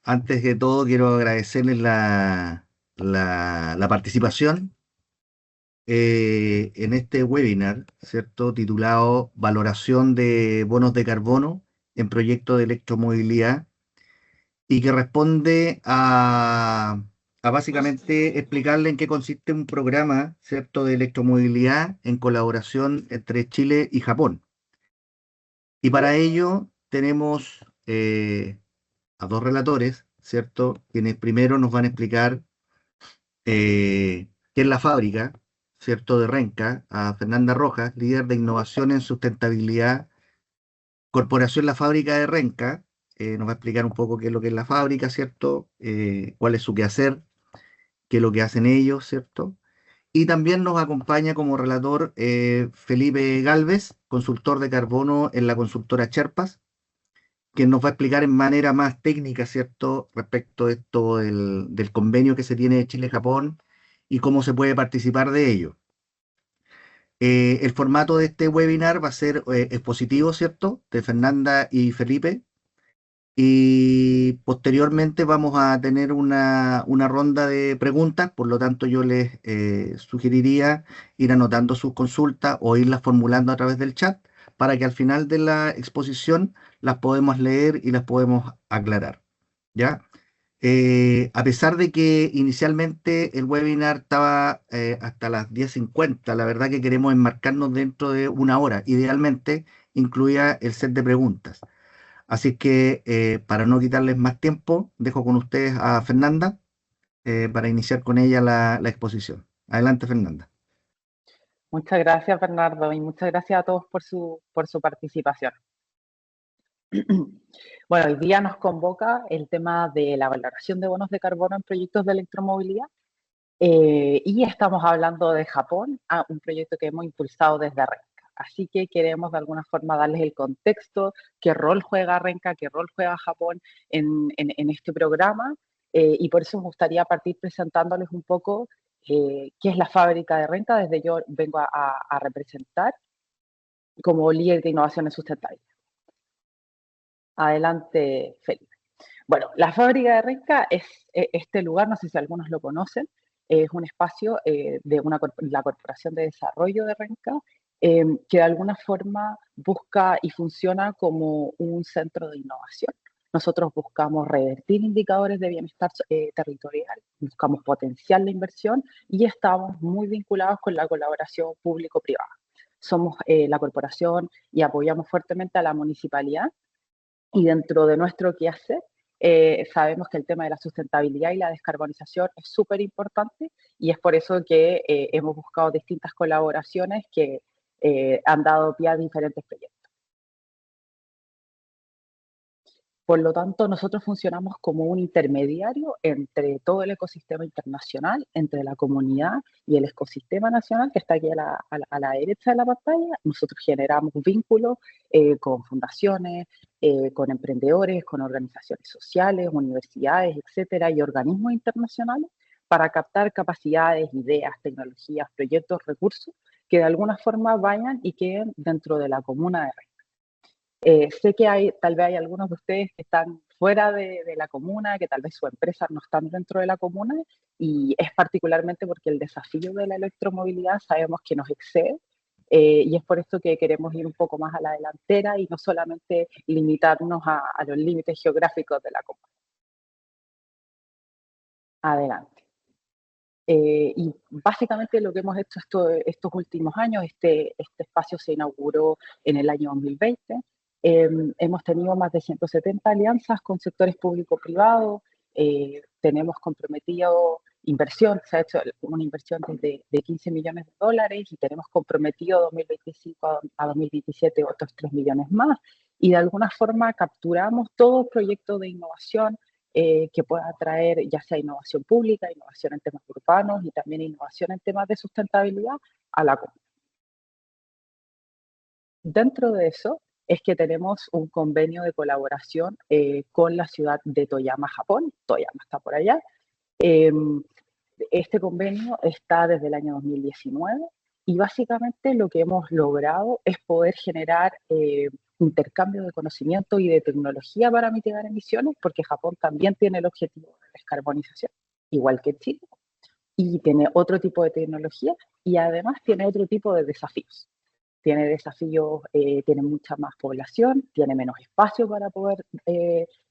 Antes de todo, quiero agradecerles la participación en este webinar, ¿cierto? Titulado Valoración de bonos de carbono en proyectos de electromovilidad y que responde a básicamente explicarle en qué consiste un programa, ¿cierto?, de electromovilidad en colaboración entre Chile y Japón. Y para ello tenemos a dos relatores, ¿cierto?, quienes primero nos van a explicar qué es la fábrica, ¿cierto?, de Renca, a Fernanda Rojas, líder de innovación en sustentabilidad, Corporación La Fábrica de Renca. Nos va a explicar un poco qué es lo que es la fábrica, ¿cierto?, cuál es su quehacer, qué es lo que hacen ellos, ¿cierto? Y también nos acompaña como relator Felipe Galvez, consultor de carbono en la consultora Cherpas, que nos va a explicar en manera más técnica, ¿cierto?, respecto de esto del convenio que se tiene de Chile-Japón y cómo se puede participar de ello. El formato de este webinar va a ser expositivo, ¿cierto?, de Fernanda y Felipe. Y posteriormente vamos a tener una ronda de preguntas, por lo tanto yo les sugeriría ir anotando sus consultas o irlas formulando a través del chat para que al final de la exposición las podemos leer y las podemos aclarar. ¿Ya? A pesar de que inicialmente el webinar estaba hasta las 10:50, la verdad que queremos enmarcarnos dentro de una hora. Idealmente incluía el set de preguntas. Así que para no quitarles más tiempo, dejo con ustedes a Fernanda para iniciar con ella la exposición. Adelante, Fernanda. Muchas gracias, Bernardo, y muchas gracias a todos por su participación. Bueno, hoy día nos convoca el tema de la valoración de bonos de carbono en proyectos de electromovilidad y estamos hablando de Japón, un proyecto que hemos impulsado desde Renca. Así que queremos de alguna forma darles el contexto, qué rol juega Renca, qué rol juega Japón en este programa y por eso me gustaría partir presentándoles un poco qué es la fábrica de Renca, desde yo vengo a representar como líder de innovaciones sustentables. Adelante, Felipe. Bueno, la fábrica de Renca es este lugar, no sé si algunos lo conocen, es un espacio de la Corporación de Desarrollo de Renca, que de alguna forma busca y funciona como un centro de innovación. Nosotros buscamos revertir indicadores de bienestar territorial, buscamos potenciar la inversión y estamos muy vinculados con la colaboración público-privada. Somos la corporación y apoyamos fuertemente a la municipalidad y dentro de nuestro quehacer, sabemos que el tema de la sustentabilidad y la descarbonización es súper importante y es por eso que hemos buscado distintas colaboraciones que han dado pie a diferentes proyectos. Por lo tanto, nosotros funcionamos como un intermediario entre todo el ecosistema internacional, entre la comunidad y el ecosistema nacional que está aquí a la derecha de la pantalla. Nosotros generamos vínculos con fundaciones, con emprendedores, con organizaciones sociales, universidades, etcétera, y organismos internacionales para captar capacidades, ideas, tecnologías, proyectos, recursos que de alguna forma vayan y queden dentro de la comuna de Renca. Sé que tal vez hay algunos de ustedes que están fuera de la comuna, que tal vez sus empresas no están dentro de la comuna, y es particularmente porque el desafío de la electromovilidad sabemos que nos excede, y es por esto que queremos ir un poco más a la delantera y no solamente limitarnos a los límites geográficos de la comuna. Adelante. Y básicamente lo que hemos hecho estos últimos años, este espacio se inauguró en el año 2020. Hemos tenido más de 170 alianzas con sectores público-privados, tenemos comprometido inversión, se ha hecho una inversión de 15 millones de dólares y tenemos comprometido 2025 a 2027 otros 3 millones más. Y de alguna forma capturamos todo proyecto de innovación que pueda traer ya sea innovación pública, innovación en temas urbanos y también innovación en temas de sustentabilidad a la comunidad. Dentro de eso es que tenemos un convenio de colaboración con la ciudad de Toyama, Japón. Toyama está por allá. Este convenio está desde el año 2019 Y básicamente lo que hemos logrado es poder generar intercambio de conocimiento y de tecnología para mitigar emisiones, porque Japón también tiene el objetivo de descarbonización, igual que Chile, y tiene otro tipo de tecnología y además tiene otro tipo de desafíos. Tiene desafíos, tiene mucha más población, tiene menos espacio para poder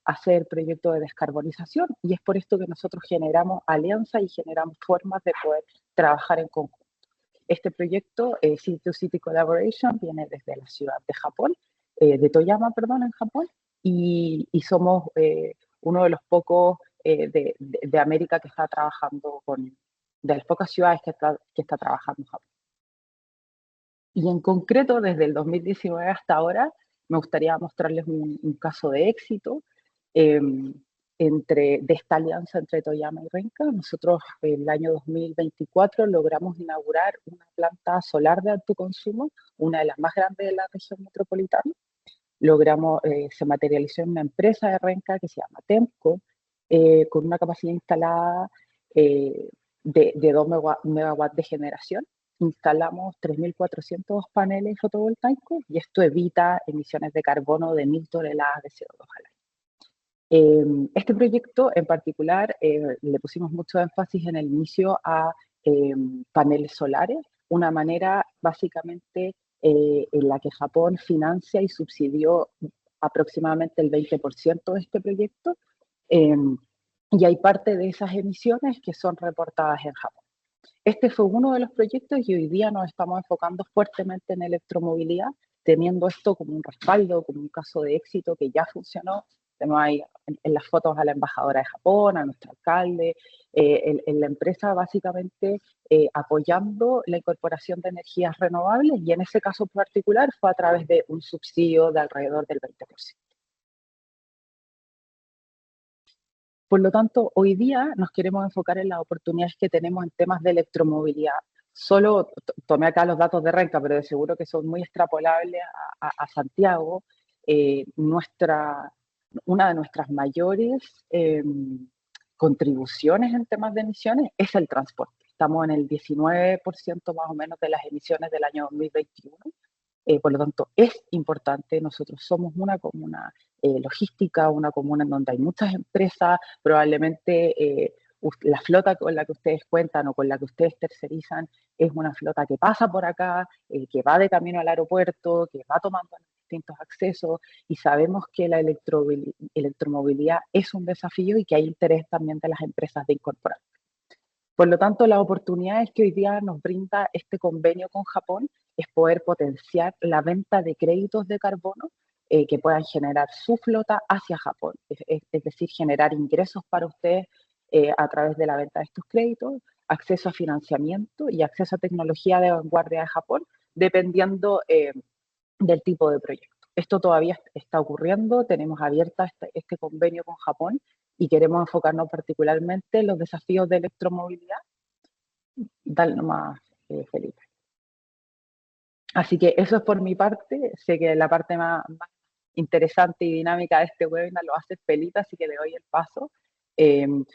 hacer proyectos de descarbonización y es por esto que nosotros generamos alianzas y generamos formas de poder trabajar en conjunto. Este proyecto, City to City Collaboration, viene desde la ciudad de Japón, de Toyama, perdón, en Japón, y somos uno de los pocos de América que está trabajando de las pocas ciudades que está trabajando en Japón. Y en concreto, desde el 2019 hasta ahora, me gustaría mostrarles un caso de éxito de esta alianza entre Toyama y Renca. Nosotros el año 2024 logramos inaugurar una planta solar de alto consumo, una de las más grandes de la región metropolitana. Se materializó en una empresa de Renca que se llama Temco, con una capacidad instalada de 2 megawatts de generación. Instalamos 3.400 paneles fotovoltaicos y esto evita emisiones de carbono de 1.000 toneladas de CO2 al año. Este proyecto en particular le pusimos mucho énfasis en el inicio a paneles solares, una manera básicamente en la que Japón financia y subsidió aproximadamente el 20% de este proyecto, y hay parte de esas emisiones que son reportadas en Japón. Este fue uno de los proyectos y hoy día nos estamos enfocando fuertemente en electromovilidad, teniendo esto como un respaldo, como un caso de éxito que ya funcionó. Tenemos ahí en las fotos a la embajadora de Japón, a nuestro alcalde, en la empresa básicamente apoyando la incorporación de energías renovables y en ese caso particular fue a través de un subsidio de alrededor del 20%. Por lo tanto, hoy día nos queremos enfocar en las oportunidades que tenemos en temas de electromovilidad. Solo tomé acá los datos de Renca, pero de seguro que son muy extrapolables a Santiago. Una de nuestras mayores contribuciones en temas de emisiones es el transporte. Estamos en el 19% más o menos de las emisiones del año 2021. Por lo tanto, es importante. Nosotros somos una comuna logística, una comuna en donde hay muchas empresas, probablemente la flota con la que ustedes cuentan o con la que ustedes tercerizan es una flota que pasa por acá, que va de camino al aeropuerto, que va tomando distintos accesos y sabemos que la electromovilidad es un desafío y que hay interés también de las empresas de incorporar. Por lo tanto, las oportunidades que hoy día nos brinda este convenio con Japón es poder potenciar la venta de créditos de carbono que puedan generar su flota hacia Japón, es decir, generar ingresos para ustedes a través de la venta de estos créditos, acceso a financiamiento y acceso a tecnología de vanguardia de Japón, dependiendo del tipo de proyecto. Esto todavía está ocurriendo, tenemos abierta este convenio con Japón y queremos enfocarnos particularmente en los desafíos de electromovilidad. Dale nomás, Felipe. Así que eso es por mi parte. Sé que la parte más interesante y dinámica de este webinar lo hace Felipe, así que le doy el paso.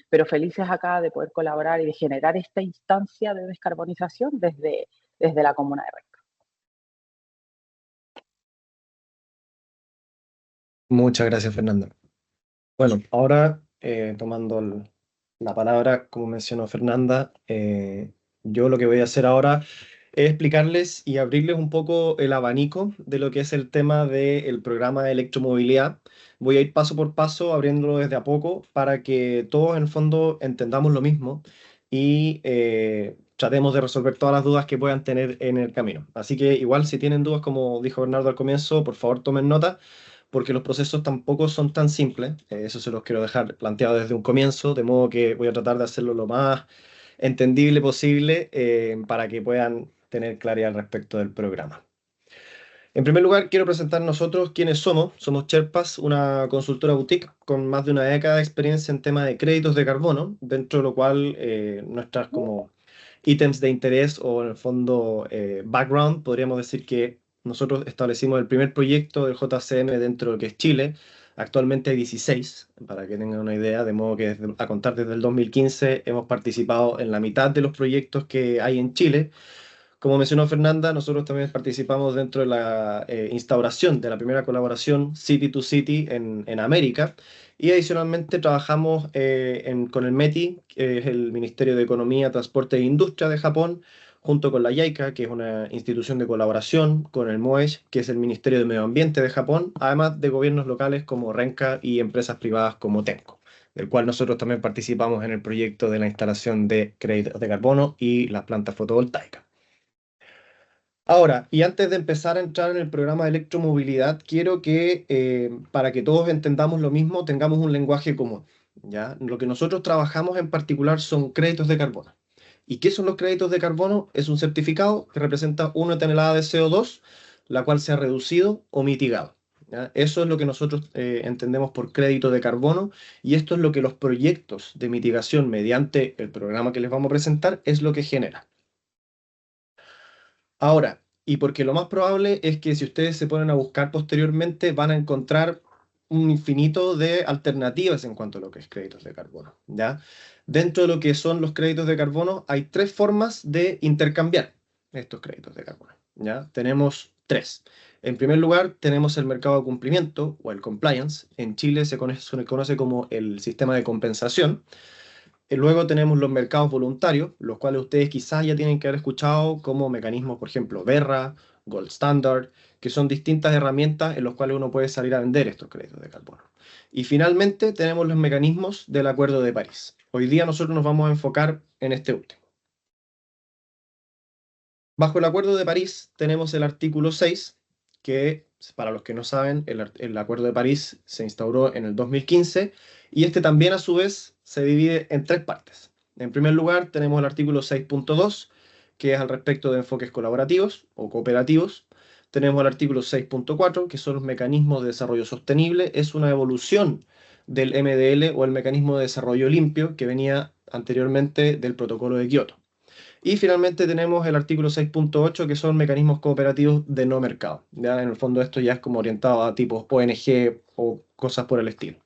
Pero felices acá de poder colaborar y de generar esta instancia de descarbonización desde la comuna de Renca. Muchas gracias, Fernanda. Bueno, ahora tomando la palabra, como mencionó Fernanda, yo lo que voy a hacer ahora es explicarles y abrirles un poco el abanico de lo que es el tema del programa de electromovilidad. Voy a ir paso por paso, abriéndolo desde a poco, para que todos en el fondo entendamos lo mismo y tratemos de resolver todas las dudas que puedan tener en el camino. Así que igual si tienen dudas, como dijo Bernardo al comienzo, por favor tomen nota porque los procesos tampoco son tan simples. Eso se los quiero dejar planteado desde un comienzo, de modo que voy a tratar de hacerlo lo más entendible posible para que puedan tener claridad al respecto del programa. En primer lugar, quiero presentar nosotros quiénes somos. Somos Sherpas, una consultora boutique con más de una década de experiencia en tema de créditos de carbono, dentro de lo cual nuestras como ítems de interés o en el fondo background, podríamos decir que nosotros establecimos el primer proyecto del JCM dentro de lo que es Chile. Actualmente hay 16, para que tengan una idea, de modo que a contar desde el 2015 hemos participado en la mitad de los proyectos que hay en Chile, Como mencionó Fernanda, nosotros también participamos dentro de la instauración de la primera colaboración City to City en América, y adicionalmente trabajamos con el METI, que es el Ministerio de Economía, Transporte e Industria de Japón, junto con la JICA, que es una institución de colaboración, con el MOESH, que es el Ministerio de Medio Ambiente de Japón, además de gobiernos locales como Renca y empresas privadas como TEMCO, del cual nosotros también participamos en el proyecto de la instalación de créditos de carbono y las plantas fotovoltaicas. Ahora, y antes de empezar a entrar en el programa de electromovilidad, quiero que, para que todos entendamos lo mismo, tengamos un lenguaje común, ¿ya? Lo que nosotros trabajamos en particular son créditos de carbono. ¿Y qué son los créditos de carbono? Es un certificado que representa 1 tonelada de CO2, la cual se ha reducido o mitigado, ¿ya? Eso es lo que nosotros entendemos por crédito de carbono, y esto es lo que los proyectos de mitigación mediante el programa que les vamos a presentar es lo que genera. Ahora, y porque lo más probable es que si ustedes se ponen a buscar posteriormente, van a encontrar un infinito de alternativas en cuanto a lo que es créditos de carbono, ¿ya? Dentro de lo que son los créditos de carbono, hay tres formas de intercambiar estos créditos de carbono, ¿ya? Tenemos tres. En primer lugar, tenemos el mercado de cumplimiento o el compliance. En Chile se conoce como el sistema de compensación. Luego tenemos los mercados voluntarios, los cuales ustedes quizás ya tienen que haber escuchado como mecanismos, por ejemplo, Verra, Gold Standard, que son distintas herramientas en las cuales uno puede salir a vender estos créditos de carbono. Y finalmente tenemos los mecanismos del Acuerdo de París. Hoy día nosotros nos vamos a enfocar en este último. Bajo el Acuerdo de París tenemos el artículo 6, que, para los que no saben, el Acuerdo de París se instauró en el 2015, y este también a su vez se divide en tres partes. En primer lugar tenemos el artículo 6.2, que es al respecto de enfoques colaborativos o cooperativos. Tenemos el artículo 6.4, que son los mecanismos de desarrollo sostenible. Es una evolución del MDL o el mecanismo de desarrollo limpio que venía anteriormente del protocolo de Kioto. Y finalmente tenemos el artículo 6.8, que son mecanismos cooperativos de no mercado. ¿Ya? En el fondo esto ya es como orientado a tipos ONG o cosas por el estilo.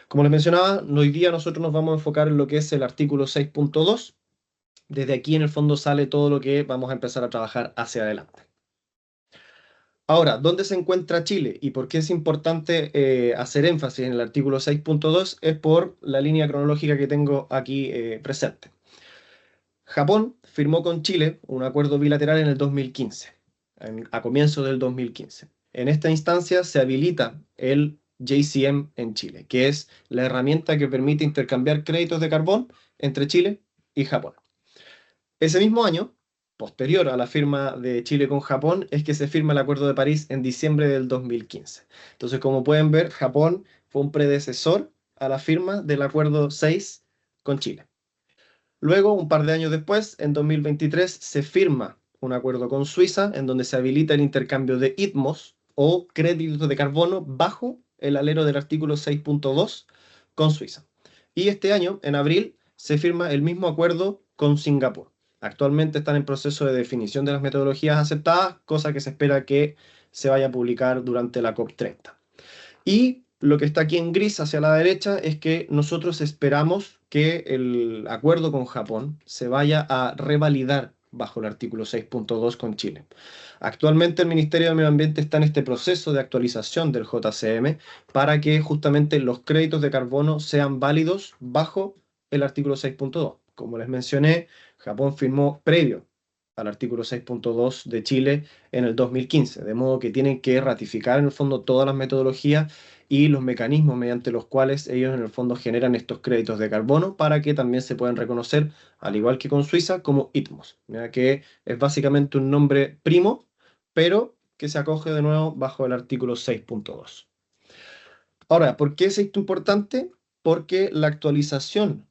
Como les mencionaba, hoy día nosotros nos vamos a enfocar en lo que es el artículo 6.2. Desde aquí en el fondo sale todo lo que vamos a empezar a trabajar hacia adelante. Ahora, ¿dónde se encuentra Chile y por qué es importante hacer énfasis en el artículo 6.2? Es por la línea cronológica que tengo aquí presente. Japón firmó con Chile un acuerdo bilateral en el 2015, a comienzos del 2015. En esta instancia se habilita el JCM en Chile, que es la herramienta que permite intercambiar créditos de carbón entre Chile y Japón. Ese mismo año, posterior a la firma de Chile con Japón, es que se firma el Acuerdo de París en diciembre del 2015. Entonces, como pueden ver, Japón fue un predecesor a la firma del Acuerdo 6 con Chile. Luego, un par de años después, en 2023, se firma un acuerdo con Suiza en donde se habilita el intercambio de ITMOS o créditos de carbono bajo el alero del artículo 6.2 con Suiza. Y este año, en abril, se firma el mismo acuerdo con Singapur. Actualmente están en proceso de definición de las metodologías aceptadas, cosa que se espera que se vaya a publicar durante la COP30. Y lo que está aquí en gris hacia la derecha es que nosotros esperamos que el acuerdo con Japón se vaya a revalidar bajo el artículo 6.2 con Chile. Actualmente el Ministerio de Medio Ambiente está en este proceso de actualización del JCM para que justamente los créditos de carbono sean válidos bajo el artículo 6.2. Como les mencioné, Japón firmó previo al artículo 6.2 de Chile en el 2015, de modo que tienen que ratificar en el fondo todas las metodologías y los mecanismos mediante los cuales ellos en el fondo generan estos créditos de carbono para que también se puedan reconocer, al igual que con Suiza, como ITMOS, ¿ya? Que es básicamente un nombre primo, pero que se acoge de nuevo bajo el artículo 6.2. Ahora, ¿por qué es esto importante? Porque la actualización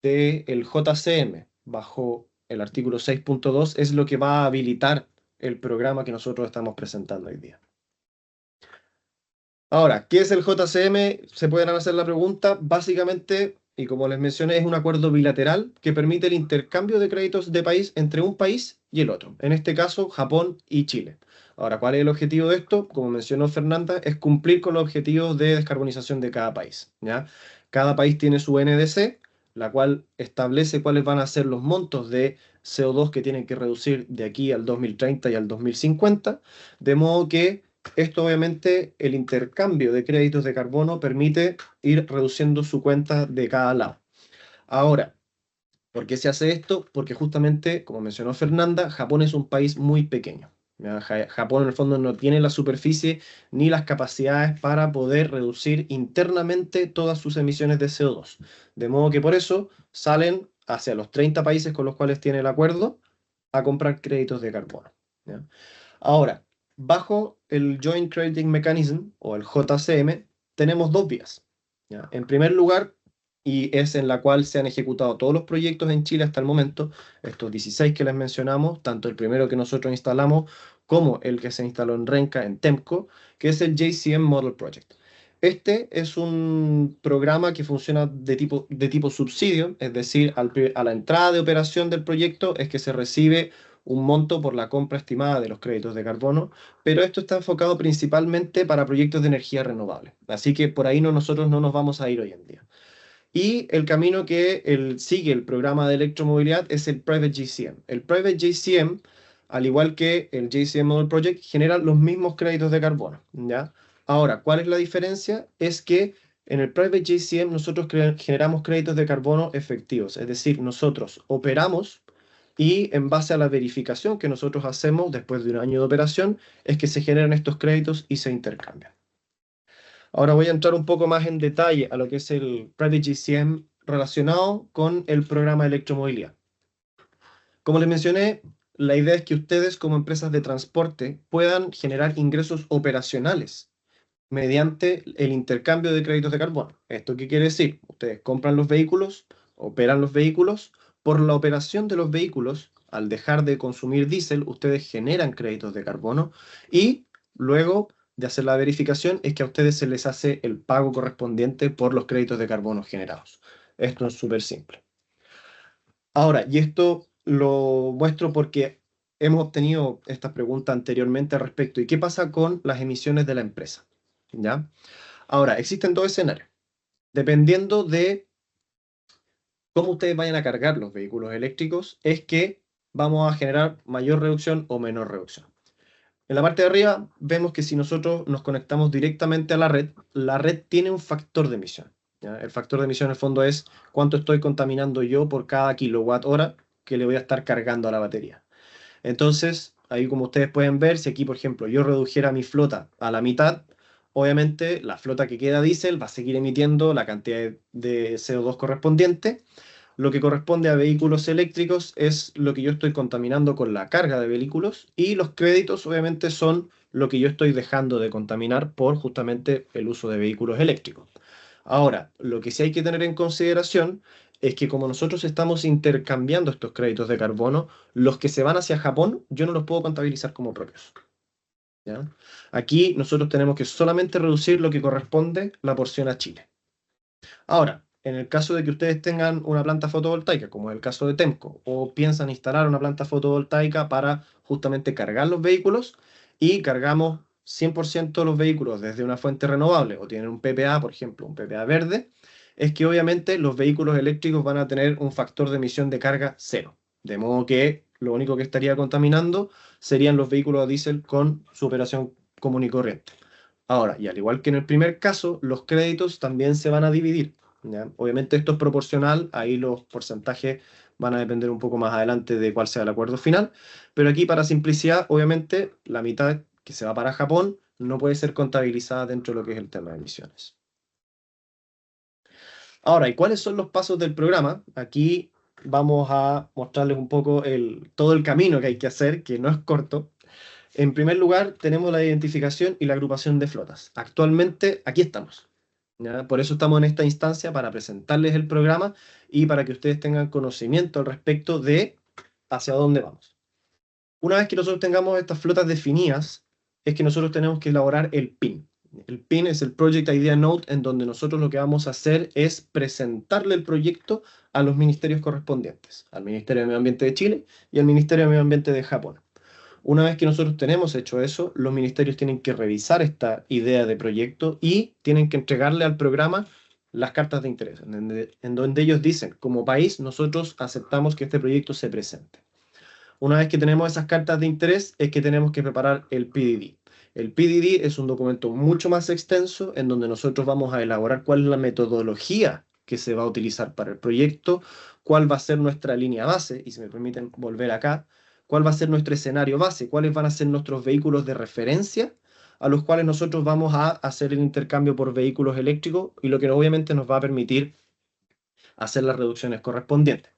del JCM bajo el artículo 6.2 es lo que va a habilitar el programa que nosotros estamos presentando hoy día. Ahora, ¿qué es el JCM? Se pueden hacer la pregunta. Básicamente, y como les mencioné, es un acuerdo bilateral que permite el intercambio de créditos de país entre un país y el otro. En este caso, Japón y Chile. Ahora, ¿cuál es el objetivo de esto? Como mencionó Fernanda, es cumplir con los objetivos de descarbonización de cada país, ¿ya? Cada país tiene su NDC, la cual establece cuáles van a ser los montos de CO2 que tienen que reducir de aquí al 2030 y al 2050, de modo que esto obviamente el intercambio de créditos de carbono permite ir reduciendo su cuenta de cada lado. Ahora, ¿por qué se hace esto? Porque justamente, como mencionó Fernanda, Japón es un país muy pequeño. Japón en el fondo no tiene la superficie ni las capacidades para poder reducir internamente todas sus emisiones de CO2. De modo que por eso salen hacia los 30 países con los cuales tiene el acuerdo a comprar créditos de carbono. ¿Ya? Ahora, bajo el Joint Crediting Mechanism o el JCM, tenemos dos vías. ¿Ya? En primer lugar, y es en la cual se han ejecutado todos los proyectos en Chile hasta el momento, estos 16 que les mencionamos, tanto el primero que nosotros instalamos como el que se instaló en Renca, en Temco, que es el JCM Model Project. Este es un programa que funciona de tipo subsidio, es decir, a la entrada de operación del proyecto es que se recibe un monto por la compra estimada de los créditos de carbono, pero esto está enfocado principalmente para proyectos de energía renovable. Así que por ahí nosotros no nos vamos a ir hoy en día. Y el camino que sigue el programa de electromovilidad es el Private GCM. El Private GCM, al igual que el JCM Model Project, genera los mismos créditos de carbono, ¿ya? Ahora, ¿cuál es la diferencia? Es que en el Private GCM nosotros generamos créditos de carbono efectivos, es decir, nosotros operamos y en base a la verificación que nosotros hacemos después de un año de operación, es que se generan estos créditos y se intercambian. Ahora voy a entrar un poco más en detalle a lo que es el Private GCM relacionado con el programa de electromovilidad. Como les mencioné, la idea es que ustedes como empresas de transporte puedan generar ingresos operacionales mediante el intercambio de créditos de carbono. ¿Esto qué quiere decir? Ustedes compran los vehículos, operan los vehículos, por la operación de los vehículos, al dejar de consumir diésel, ustedes generan créditos de carbono y luego de hacer la verificación es que a ustedes se les hace el pago correspondiente por los créditos de carbono generados. Esto es súper simple. Ahora, y esto lo muestro porque hemos obtenido esta pregunta anteriormente al respecto. ¿Y qué pasa con las emisiones de la empresa? ¿Ya? Ahora, existen dos escenarios. Dependiendo de cómo ustedes vayan a cargar los vehículos eléctricos, es que vamos a generar mayor reducción o menor reducción. En la parte de arriba vemos que si nosotros nos conectamos directamente a la red tiene un factor de emisión. ¿Ya? El factor de emisión en el fondo es cuánto estoy contaminando yo por cada kilowatt hora que le voy a estar cargando a la batería. Entonces, ahí como ustedes pueden ver, si aquí, por ejemplo, yo redujera mi flota a la mitad, obviamente la flota que queda diésel va a seguir emitiendo la cantidad de CO2 correspondiente. Lo que corresponde a vehículos eléctricos es lo que yo estoy contaminando con la carga de vehículos y los créditos obviamente son lo que yo estoy dejando de contaminar por justamente el uso de vehículos eléctricos. Ahora, lo que sí hay que tener en consideración es que como nosotros estamos intercambiando estos créditos de carbono, los que se van hacia Japón yo no los puedo contabilizar como propios. ¿Ya? Aquí nosotros tenemos que solamente reducir lo que corresponde la porción a Chile. Ahora, en el caso de que ustedes tengan una planta fotovoltaica, como es el caso de Temco, o piensan instalar una planta fotovoltaica para justamente cargar los vehículos y cargamos 100% los vehículos desde una fuente renovable o tienen un PPA, por ejemplo, un PPA verde, es que obviamente los vehículos eléctricos van a tener un factor de emisión de carga cero. De modo que lo único que estaría contaminando serían los vehículos a diésel con su operación común y corriente. Ahora, y al igual que en el primer caso, los créditos también se van a dividir. ¿Ya? Obviamente esto es proporcional, ahí los porcentajes van a depender un poco más adelante de cuál sea el acuerdo final, pero aquí para simplicidad, obviamente la mitad que se va para Japón no puede ser contabilizada dentro de lo que es el tema de emisiones. Ahora, ¿y cuáles son los pasos del programa? Aquí vamos a mostrarles un poco todo el camino que hay que hacer, que no es corto. En primer lugar, tenemos la identificación y la agrupación de flotas. Actualmente, aquí estamos. ¿Ya? Por eso estamos en esta instancia para presentarles el programa y para que ustedes tengan conocimiento al respecto de hacia dónde vamos. Una vez que nosotros tengamos estas flotas definidas, es que nosotros tenemos que elaborar el PIN. El PIN es el Project Idea Note, en donde nosotros lo que vamos a hacer es presentarle el proyecto a los ministerios correspondientes, al Ministerio de Medio Ambiente de Chile y al Ministerio de Medio Ambiente de Japón. Una vez que nosotros tenemos hecho eso, los ministerios tienen que revisar esta idea de proyecto y tienen que entregarle al programa las cartas de interés, en donde ellos dicen, como país, nosotros aceptamos que este proyecto se presente. Una vez que tenemos esas cartas de interés, es que tenemos que preparar el PDD. El PDD es un documento mucho más extenso en donde nosotros vamos a elaborar cuál es la metodología que se va a utilizar para el proyecto, cuál va a ser nuestra línea base, y si me permiten volver acá, cuál va a ser nuestro escenario base, cuáles van a ser nuestros vehículos de referencia a los cuales nosotros vamos a hacer el intercambio por vehículos eléctricos y lo que obviamente nos va a permitir hacer las reducciones correspondientes.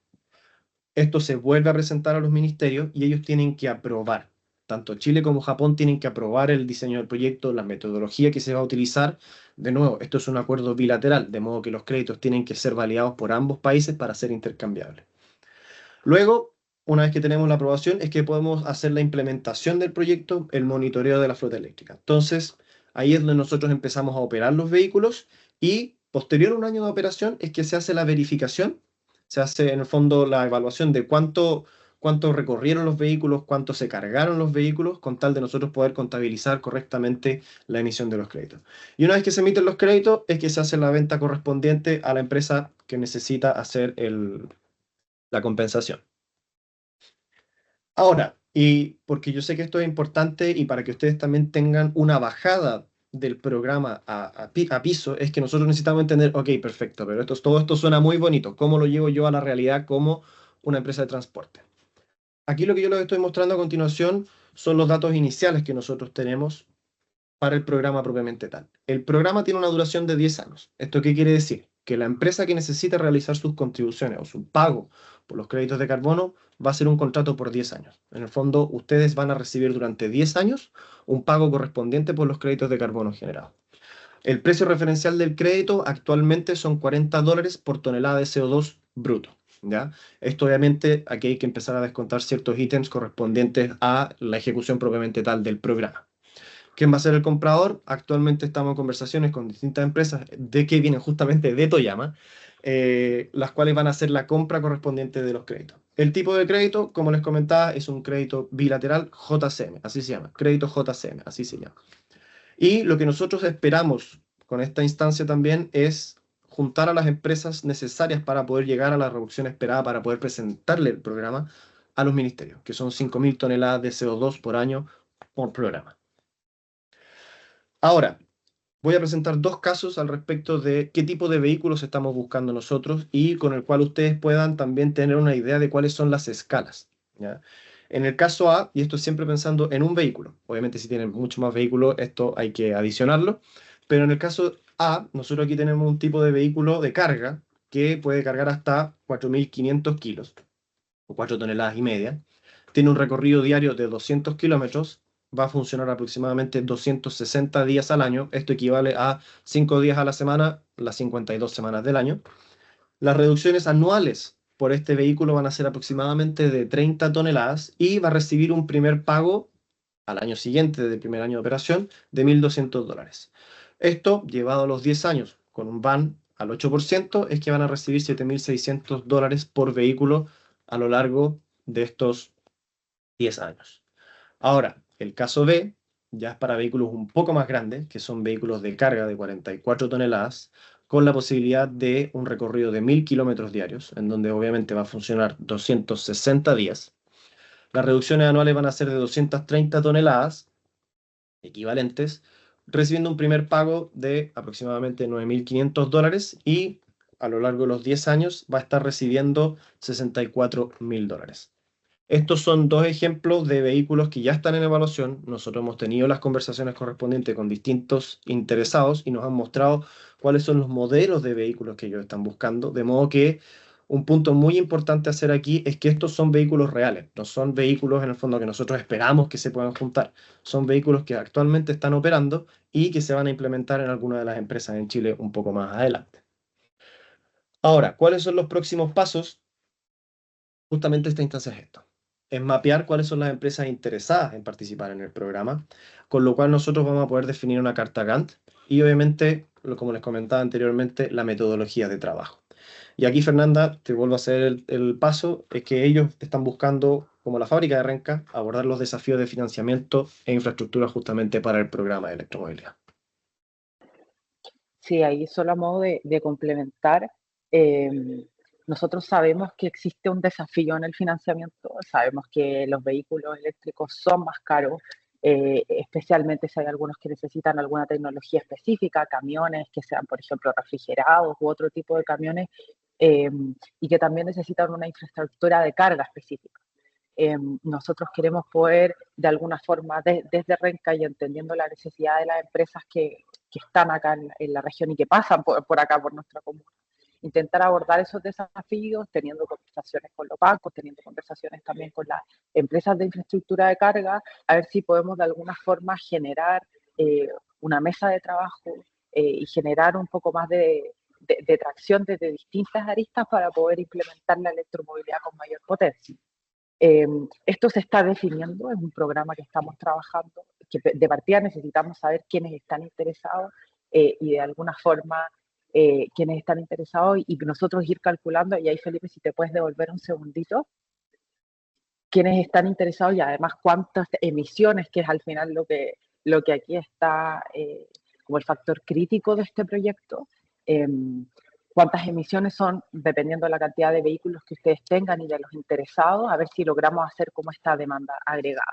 Esto se vuelve a presentar a los ministerios y ellos tienen que aprobar. Tanto Chile como Japón tienen que aprobar el diseño del proyecto, la metodología que se va a utilizar. De nuevo, esto es un acuerdo bilateral, de modo que los créditos tienen que ser validados por ambos países para ser intercambiables. Luego, una vez que tenemos la aprobación, es que podemos hacer la implementación del proyecto, el monitoreo de la flota eléctrica. Entonces, ahí es donde nosotros empezamos a operar los vehículos y posterior a un año de operación es que se hace la verificación, se hace en el fondo la evaluación de cuánto recorrieron los vehículos, cuánto se cargaron los vehículos, con tal de nosotros poder contabilizar correctamente la emisión de los créditos. Y una vez que se emiten los créditos, es que se hace la venta correspondiente a la empresa que necesita hacer la compensación. Ahora, y porque yo sé que esto es importante y para que ustedes también tengan una bajada del programa a piso, es que nosotros necesitamos entender, ok, perfecto, pero todo esto suena muy bonito, ¿cómo lo llevo yo a la realidad como una empresa de transporte? Aquí lo que yo les estoy mostrando a continuación son los datos iniciales que nosotros tenemos para el programa propiamente tal. El programa tiene una duración de 10 años. ¿Esto qué quiere decir? Que la empresa que necesita realizar sus contribuciones o su pago por los créditos de carbono va a ser un contrato por 10 años. En el fondo, ustedes van a recibir durante 10 años un pago correspondiente por los créditos de carbono generados. El precio referencial del crédito actualmente son $40 por tonelada de CO2 bruto. ¿Ya? Esto obviamente aquí hay que empezar a descontar ciertos ítems correspondientes a la ejecución propiamente tal del programa. ¿Quién va a ser el comprador? Actualmente estamos en conversaciones con distintas empresas que vienen justamente de Toyama, las cuales van a hacer la compra correspondiente de los créditos. El tipo de crédito, como les comentaba, es un crédito bilateral JCM, así se llama, crédito JCM, así se llama. Y lo que nosotros esperamos con esta instancia también es juntar a las empresas necesarias para poder llegar a la reducción esperada para poder presentarle el programa a los ministerios, que son 5.000 toneladas de CO2 por año por programa. Ahora, voy a presentar dos casos al respecto de qué tipo de vehículos estamos buscando nosotros y con el cual ustedes puedan también tener una idea de cuáles son las escalas, ¿ya? En el caso A, y esto siempre pensando en un vehículo, obviamente si tienen mucho más vehículos, esto hay que adicionarlo, pero en el caso A, nosotros aquí tenemos un tipo de vehículo de carga que puede cargar hasta 4.500 kilos o 4 toneladas y media, tiene un recorrido diario de 200 kilómetros, va a funcionar aproximadamente 260 días al año, esto equivale a 5 días a la semana, las 52 semanas del año. Las reducciones anuales por este vehículo van a ser aproximadamente de 30 toneladas y va a recibir un primer pago al año siguiente del primer año de operación de $1.200. Esto, llevado a los 10 años con un VAN al 8%, es que van a recibir $7.600 por vehículo a lo largo de estos 10 años. Ahora, el caso B ya es para vehículos un poco más grandes, que son vehículos de carga de 44 toneladas, con la posibilidad de un recorrido de 1.000 kilómetros diarios, en donde obviamente va a funcionar 260 días. Las reducciones anuales van a ser de 230 toneladas equivalentes, recibiendo un primer pago de aproximadamente $9.500 y a lo largo de los 10 años va a estar recibiendo $64.000. Estos son dos ejemplos de vehículos que ya están en evaluación. Nosotros hemos tenido las conversaciones correspondientes con distintos interesados y nos han mostrado cuáles son los modelos de vehículos que ellos están buscando, de modo que un punto muy importante a hacer aquí es que estos son vehículos reales, no son vehículos en el fondo que nosotros esperamos que se puedan juntar. Son vehículos que actualmente están operando y que se van a implementar en alguna de las empresas en Chile un poco más adelante. Ahora, ¿cuáles son los próximos pasos? Justamente esta instancia es esto. Es mapear cuáles son las empresas interesadas en participar en el programa, con lo cual nosotros vamos a poder definir una carta Gantt y obviamente, como les comentaba anteriormente, la metodología de trabajo. Y aquí, Fernanda, te vuelvo a hacer el paso, es que ellos están buscando, como la fábrica de Renca, abordar los desafíos de financiamiento e infraestructura justamente para el programa de electromovilidad. Sí, ahí solo a modo de complementar, nosotros sabemos que existe un desafío en el financiamiento, sabemos que los vehículos eléctricos son más caros, especialmente si hay algunos que necesitan alguna tecnología específica, camiones que sean, por ejemplo, refrigerados u otro tipo de camiones, y que también necesitan una infraestructura de carga específica. Nosotros queremos poder, de alguna forma, desde Renca y entendiendo la necesidad de las empresas que están acá en la región y que pasan por acá, por nuestra comuna, intentar abordar esos desafíos, teniendo conversaciones con los bancos, teniendo conversaciones también con las empresas de infraestructura de carga, a ver si podemos de alguna forma generar una mesa de trabajo y generar un poco más de tracción desde distintas aristas para poder implementar la electromovilidad con mayor potencia. Esto se está definiendo, es un programa que estamos trabajando, que de partida necesitamos saber quiénes están interesados y de alguna forma quiénes están interesados y nosotros ir calculando, y ahí Felipe, si te puedes devolver un segundito, quiénes están interesados y además cuántas emisiones, que es al final lo que aquí está como el factor crítico de este proyecto, cuántas emisiones son dependiendo de la cantidad de vehículos que ustedes tengan y de los interesados, a ver si logramos hacer como esta demanda agregada.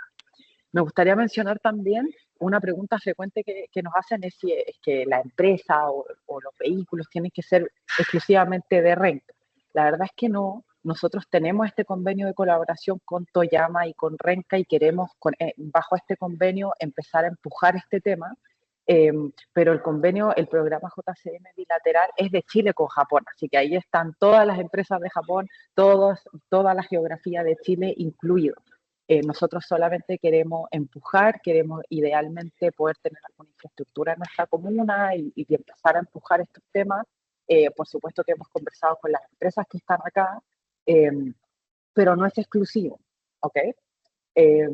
Me gustaría mencionar también una pregunta frecuente que nos hacen es si es que la empresa o los vehículos tienen que ser exclusivamente de Renca. La verdad es que no. Nosotros tenemos este convenio de colaboración con Toyama y con Renca y queremos bajo este convenio empezar a empujar este tema, pero el convenio, el programa JCM bilateral es de Chile con Japón, así que ahí están todas las empresas de Japón, toda la geografía de Chile incluido. Nosotros solamente queremos empujar, queremos idealmente poder tener alguna infraestructura en nuestra comuna y empezar a empujar estos temas. Por supuesto que hemos conversado con las empresas que están acá, eh, pero no es exclusivo, ¿ok? Eh,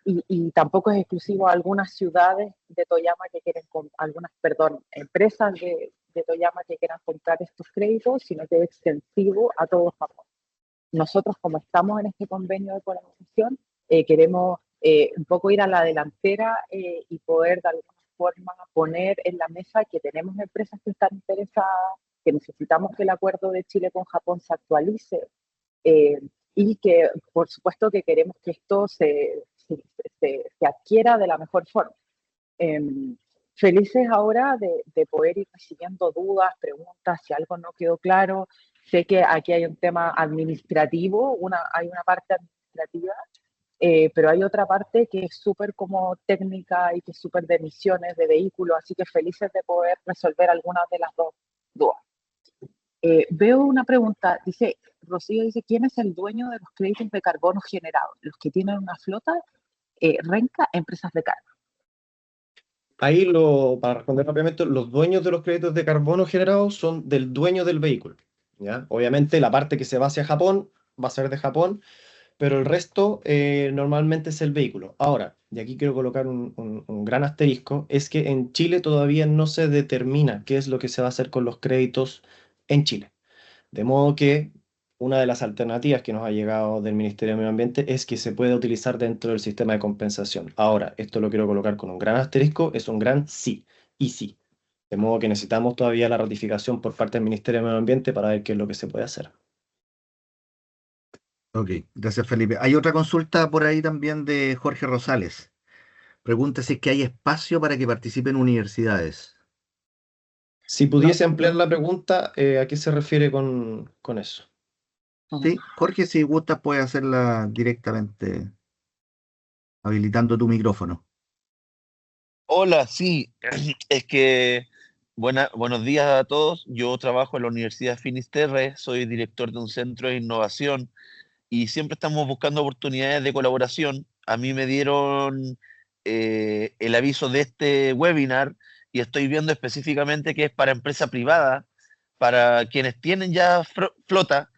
y tampoco es exclusivo a algunas ciudades de Toyama que quieren, empresas de Toyama que quieran comprar estos créditos, sino que es extensivo a todo Japón. Nosotros, como estamos en este convenio de colaboración, queremos un poco ir a la delantera y poder de alguna forma poner en la mesa que tenemos empresas que están interesadas, que necesitamos que el acuerdo de Chile con Japón se actualice y que, por supuesto, que queremos que esto se adquiera de la mejor forma. Felices ahora de poder ir recibiendo dudas, preguntas, si algo no quedó claro. Sé que aquí hay un tema administrativo, hay una parte administrativa, pero hay otra parte que es súper como técnica y que es súper de emisiones de vehículos, así que felices de poder resolver algunas de las dos dudas. Veo una pregunta, Rocío dice, ¿quién es el dueño de los créditos de carbono generados? Los que tienen una flota, Renca, empresas de carga. Ahí, para responder rápidamente, los dueños de los créditos de carbono generados son del dueño del vehículo, ¿ya? Obviamente la parte que se va hacia Japón va a ser de Japón, pero el resto normalmente es el vehículo. Ahora, y aquí quiero colocar un gran asterisco, es que en Chile todavía no se determina qué es lo que se va a hacer con los créditos en Chile. De modo que una de las alternativas que nos ha llegado del Ministerio de Medio Ambiente es que se puede utilizar dentro del sistema de compensación. Ahora, esto lo quiero colocar con un gran asterisco, es un gran sí y sí. De modo que necesitamos todavía la ratificación por parte del Ministerio de Medio Ambiente para ver qué es lo que se puede hacer. Ok, gracias Felipe. Hay otra consulta por ahí también de Jorge Rosales. Pregunta si es que hay espacio para que participen universidades. Si No, pudiese ampliar la pregunta, ¿a qué se refiere con eso? Sí, Jorge, si gustas puedes hacerla directamente habilitando tu micrófono. Hola, sí, es que buenos días a todos. Yo trabajo en la Universidad Finisterre, soy director de un centro de innovación y siempre estamos buscando oportunidades de colaboración. A mí me dieron el aviso de este webinar y estoy viendo específicamente que es para empresa privada, para quienes tienen ya flota,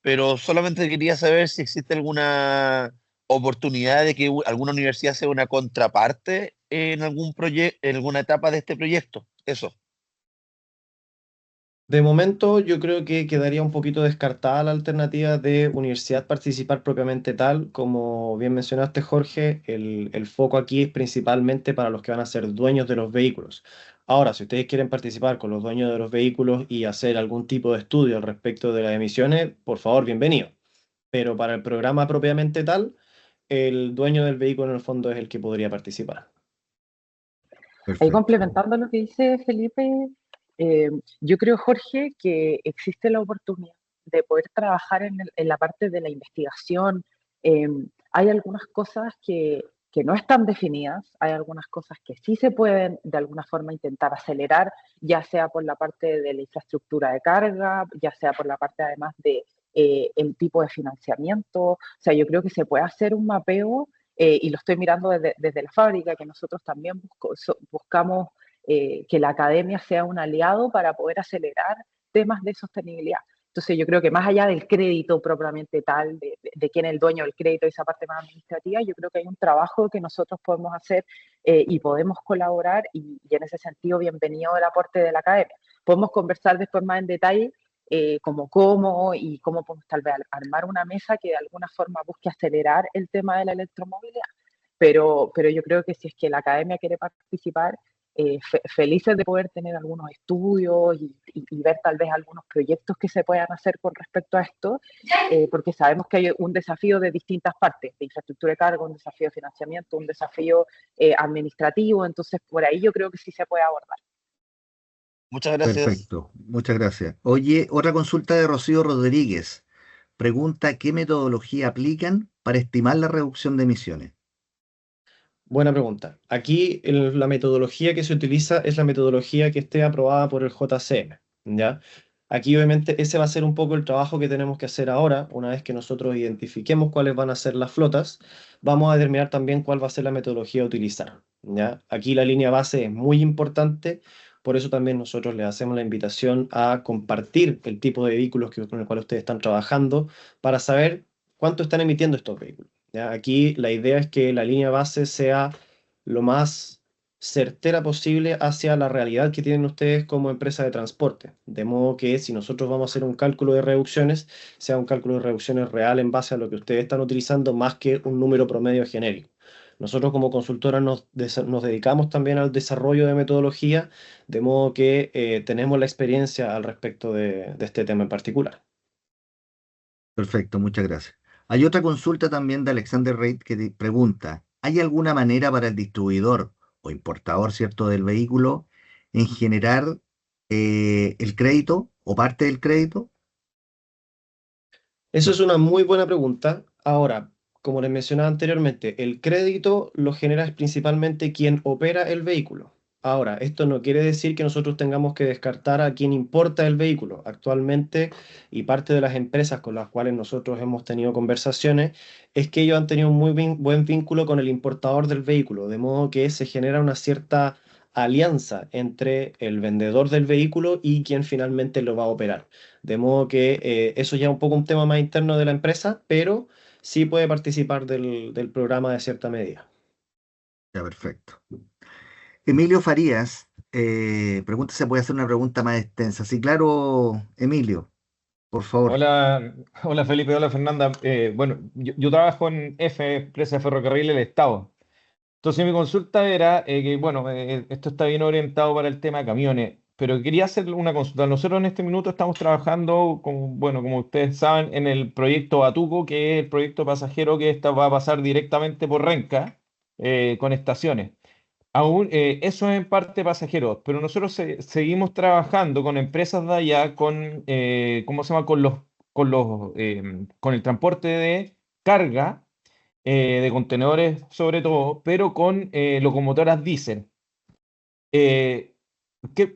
pero solamente quería saber si existe alguna oportunidad de que alguna universidad sea una contraparte en algún proyecto, en alguna etapa de este proyecto. Eso. De momento, yo creo que quedaría un poquito descartada la alternativa de universidad participar propiamente tal. Como bien mencionaste, Jorge, el foco aquí es principalmente para los que van a ser dueños de los vehículos. Ahora, si ustedes quieren participar con los dueños de los vehículos y hacer algún tipo de estudio al respecto de las emisiones, por favor, bienvenido. Pero para el programa propiamente tal, el dueño del vehículo en el fondo es el que podría participar. Ahí Perfecto. complementando lo que dice Felipe, eh, yo creo, Jorge, que existe la oportunidad de poder trabajar en la parte de la investigación. Eh, Hay algunas cosas que no están definidas, hay algunas cosas que sí se pueden de alguna forma intentar acelerar, ya sea por la parte de la infraestructura de carga, ya sea por la parte además de el tipo de financiamiento. O sea, yo creo que se puede hacer un mapeo y lo estoy mirando desde la fábrica, que nosotros también buscamos que la academia sea un aliado para poder acelerar temas de sostenibilidad. Entonces yo creo que más allá del crédito propiamente tal, de quién es el dueño del crédito y esa parte más administrativa, yo creo que hay un trabajo que nosotros podemos hacer y podemos colaborar y en ese sentido bienvenido el aporte de la academia. Podemos conversar después más en detalle como cómo y cómo podemos tal vez armar una mesa que de alguna forma busque acelerar el tema de la electromovilidad. Pero yo creo que si es que la academia quiere participar, felices de poder tener algunos estudios y ver tal vez algunos proyectos que se puedan hacer con respecto a esto, porque sabemos que hay un desafío de distintas partes, de infraestructura de carga, un desafío de financiamiento, un desafío administrativo, entonces por ahí yo creo que sí se puede abordar. Muchas gracias. Perfecto. Muchas gracias. Oye, otra consulta de Rocío Rodríguez. Pregunta, ¿qué metodología aplican para estimar la reducción de emisiones? Buena pregunta. Aquí la metodología que se utiliza es la metodología que esté aprobada por el JCM, ¿ya? Aquí obviamente ese va a ser un poco el trabajo que tenemos que hacer ahora, una vez que nosotros identifiquemos cuáles van a ser las flotas, vamos a determinar también cuál va a ser la metodología a utilizar, ¿ya? Aquí la línea base es muy importante, por eso también nosotros les hacemos la invitación a compartir el tipo de vehículos con el cual ustedes están trabajando para saber cuánto están emitiendo estos vehículos. ¿Ya? Aquí la idea es que la línea base sea lo más certera posible hacia la realidad que tienen ustedes como empresa de transporte. De modo que si nosotros vamos a hacer un cálculo de reducciones, sea un cálculo de reducciones real en base a lo que ustedes están utilizando más que un número promedio genérico. Nosotros como consultora nos dedicamos también al desarrollo de metodología, de modo que tenemos la experiencia al respecto de este tema en particular. Perfecto, muchas gracias. Hay otra consulta también de Alexander Reid que pregunta, ¿hay alguna manera para el distribuidor o importador, cierto, del vehículo en generar el crédito o parte del crédito? Eso No. es una muy buena pregunta. Ahora, como les mencionaba anteriormente, el crédito lo genera principalmente quien opera el vehículo. Ahora, esto no quiere decir que nosotros tengamos que descartar a quien importa el vehículo. Actualmente, y parte de las empresas con las cuales nosotros hemos tenido conversaciones, es que ellos han tenido un muy buen vínculo con el importador del vehículo, de modo que se genera una cierta alianza entre el vendedor del vehículo y quien finalmente lo va a operar. De modo que eso ya es un poco un tema más interno de la empresa, pero sí puede participar del programa de cierta medida. Ya, perfecto. Emilio Farías pregunta si se puede hacer una pregunta más extensa. Sí, claro, Emilio, por favor. Hola, hola Felipe, hola Fernanda. Bueno, yo trabajo en Empresa de Ferrocarril del Estado. Entonces mi consulta era que, bueno, esto está bien orientado para el tema de camiones, pero quería hacer una consulta. Nosotros en este minuto estamos trabajando, bueno, como ustedes saben, en el proyecto Batuco, que es el proyecto pasajero que esta va a pasar directamente por Renca, con estaciones. Aún, eso es en parte pasajeros, pero nosotros seguimos trabajando con empresas de allá, ¿cómo se llama? Con el transporte de carga, de contenedores sobre todo, pero con locomotoras diésel. Eh,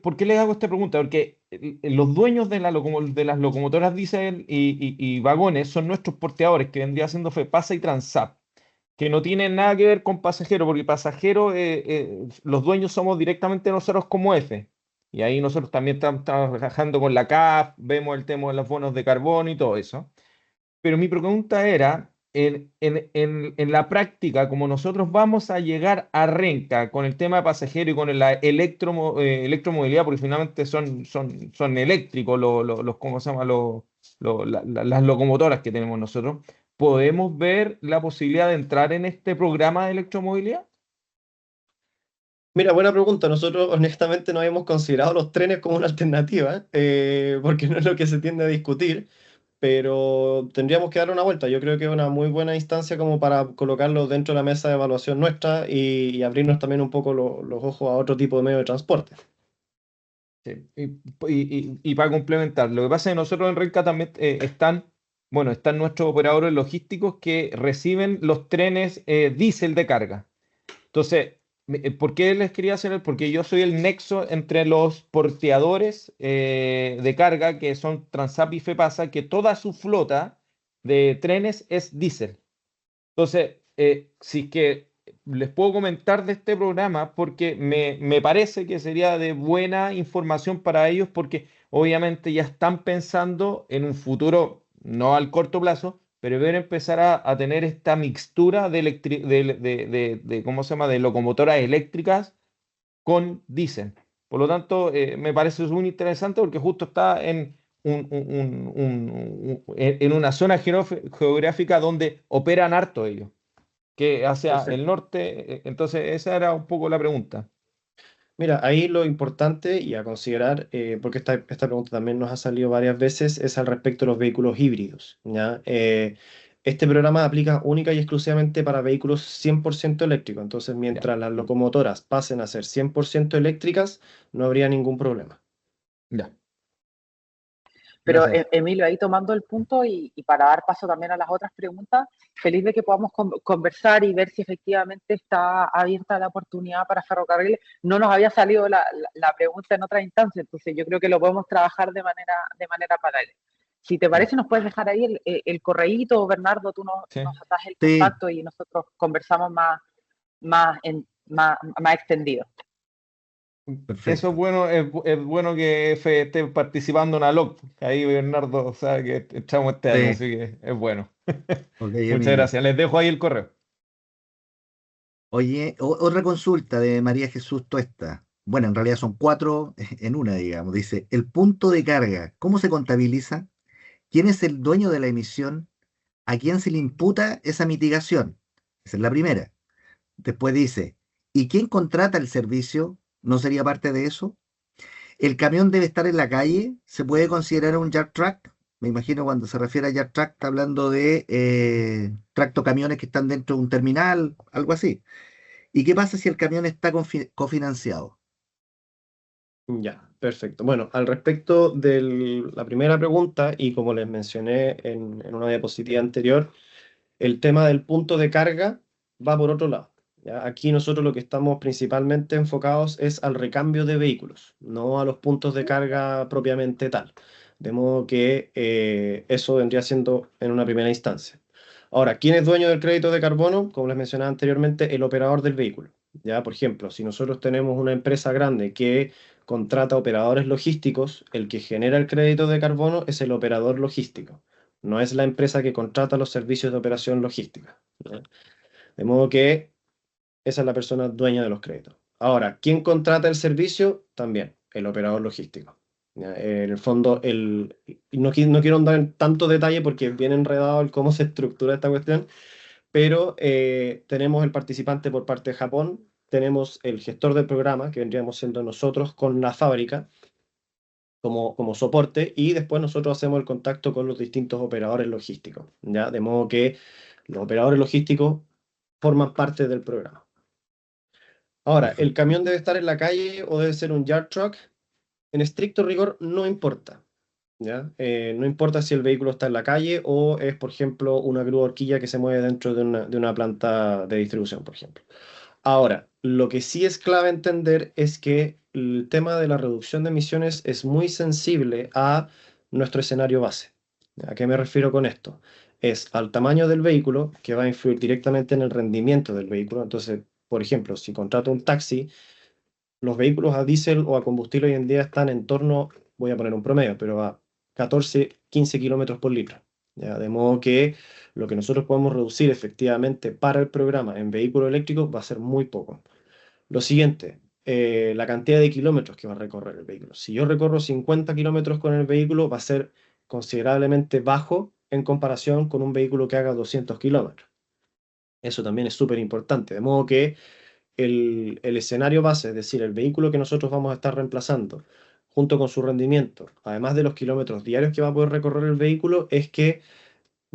¿Por qué les hago esta pregunta? Porque los dueños de las locomotoras diésel y vagones son nuestros porteadores, que vendría siendo FEPASA y Transap, que no tienen nada que ver con pasajero, porque pasajero, los dueños somos directamente nosotros como F. Y ahí nosotros también estamos trabajando con la CAF, vemos el tema de los bonos de carbono y todo eso. Pero mi pregunta era, en la práctica, como nosotros vamos a llegar a Renca con el tema de pasajero y con la electromovilidad, porque finalmente son eléctricos ¿cómo se llama? Las locomotoras que tenemos nosotros, ¿podemos ver la posibilidad de entrar en este programa de electromovilidad? Mira, buena pregunta. Nosotros honestamente no habíamos considerado los trenes como una alternativa, porque no es lo que se tiende a discutir, pero tendríamos que darle una vuelta. Yo creo que es una muy buena instancia como para colocarlo dentro de la mesa de evaluación nuestra y abrirnos también un poco los ojos a otro tipo de medio de transporte. Sí. Y para complementar, lo que pasa es que nosotros en Renca también están nuestros operadores logísticos que reciben los trenes diésel de carga. Entonces, ¿por qué les quería hacer? Porque yo soy el nexo entre los porteadores de carga, que son Transap y FEPASA, que toda su flota de trenes es diésel. Entonces, si es que les puedo comentar de este programa, porque me parece que sería de buena información para ellos, porque obviamente ya están pensando en un futuro, no al corto plazo, pero deben empezar a tener esta mixtura ¿cómo se llama?, de locomotoras eléctricas con diésel. Por lo tanto, me parece muy interesante porque justo está en una zona geográfica donde operan harto ellos, que hacia el Perfecto. norte. Entonces, esa era un poco la pregunta. Mira, ahí lo importante y a considerar, porque esta pregunta también nos ha salido varias veces, es al respecto de los vehículos híbridos, ¿ya? Este programa aplica única y exclusivamente para vehículos 100% eléctricos, entonces Ya, mientras las locomotoras pasen a ser 100% eléctricas, no habría ningún problema. ya. Pero Gracias. Emilio, ahí tomando el punto y para dar paso también a las otras preguntas, feliz de que podamos conversar y ver si efectivamente está abierta la oportunidad para ferrocarriles. No nos había salido la pregunta en otra instancia, entonces yo creo que lo podemos trabajar de manera paralela. Si te Ya. parece, nos puedes dejar ahí el correíto, Bernardo, tú Sí. nos das el Sí, contacto y nosotros conversamos más extendido. Eso perfecto. es bueno, es bueno que F esté participando en ALOC. Ahí Bernardo sabe que echamos este año, Sí, así que es bueno. ok, Muchas Emilio. gracias. Les dejo ahí el correo. Oye, otra consulta de María Jesús Tuesta. Bueno, en realidad son cuatro en una, digamos. Dice, el punto de carga, ¿cómo se contabiliza? ¿Quién es el dueño de la emisión? ¿A quién se le imputa esa mitigación? Esa es la primera. Después dice, ¿y quién contrata el servicio? ¿No sería parte de eso? ¿El camión debe estar en la calle? ¿Se puede considerar un yard track? Me imagino cuando se refiere a yard track está hablando de tractocamiones que están dentro de un terminal, algo así. ¿Y qué pasa si el camión está cofinanciado? Ya, perfecto. Bueno, al respecto de la primera pregunta, y como les mencioné en una diapositiva anterior, el tema del punto de carga va por otro lado. ¿Ya? Aquí nosotros lo que estamos principalmente enfocados es al recambio de vehículos, no a los puntos de carga propiamente tal. De modo que eso vendría siendo en una primera instancia. Ahora, ¿quién es dueño del crédito de carbono? Como les mencionaba anteriormente, el operador del vehículo. ¿Ya? Por ejemplo, si nosotros tenemos una empresa grande que contrata operadores logísticos, el que genera el crédito de carbono es el operador logístico, no es la empresa que contrata los servicios de operación logística, ¿ya? De modo que esa es la persona dueña de los créditos. Ahora, ¿quién contrata el servicio? También el operador logístico. ¿Ya? En el fondo, no quiero andar en tanto detalle porque es bien enredado el cómo se estructura esta cuestión, pero tenemos el participante por parte de Japón, tenemos el gestor del programa, que vendríamos siendo nosotros con la fábrica, como soporte, y después nosotros hacemos el contacto con los distintos operadores logísticos, ¿ya? De modo que los operadores logísticos forman parte del programa. Ahora, ¿el Perfecto. camión debe estar en la calle o debe ser un yard truck? En estricto rigor no importa, ¿ya? No importa si el vehículo está en la calle o es, por ejemplo, una grúa horquilla que se mueve dentro de una planta de distribución, por ejemplo. Ahora, lo que sí es clave entender es que el tema de la reducción de emisiones es muy sensible a nuestro escenario base. ¿A qué me refiero con esto? Es al tamaño del vehículo, que va a influir directamente en el rendimiento del vehículo. Entonces, por ejemplo, si contrato un taxi, los vehículos a diésel o a combustible hoy en día están en torno, voy a poner un promedio, pero a 14, 15 kilómetros por litro. ¿ya? De modo que lo que nosotros podemos reducir efectivamente para el programa en vehículo eléctrico va a ser muy poco. Lo siguiente, la cantidad de kilómetros que va a recorrer el vehículo. Si yo recorro 50 kilómetros con el vehículo, va a ser considerablemente bajo en comparación con un vehículo que haga 200 kilómetros. Eso también es súper importante. De modo que el escenario base, es decir, el vehículo que nosotros vamos a estar reemplazando, junto con su rendimiento, además de los kilómetros diarios que va a poder recorrer el vehículo, es que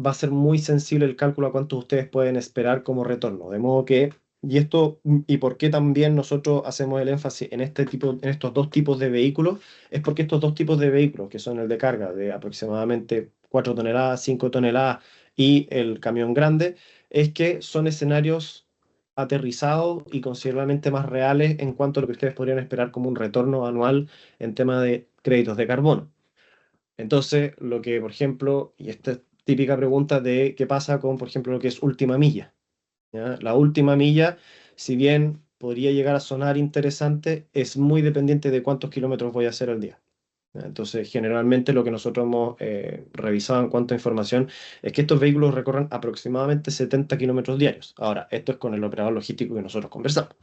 va a ser muy sensible el cálculo a cuántos ustedes pueden esperar como retorno. De modo que, y por qué también nosotros hacemos el énfasis en en estos dos tipos de vehículos, es porque estos dos tipos de vehículos, que son el de carga de aproximadamente 4 toneladas, 5 toneladas y el camión grande, es que son escenarios aterrizados y considerablemente más reales en cuanto a lo que ustedes podrían esperar como un retorno anual en tema de créditos de carbono. Entonces, lo que, por ejemplo, y esta es típica pregunta de qué pasa con, por ejemplo, lo que es última milla, ¿ya? La última milla, si bien podría llegar a sonar interesante, es muy dependiente de cuántos kilómetros voy a hacer al día, ¿ya? Entonces, generalmente lo que nosotros hemos revisado en cuanto a información es que estos vehículos recorren aproximadamente 70 kilómetros diarios. Ahora, esto es con el operador logístico que nosotros conversamos.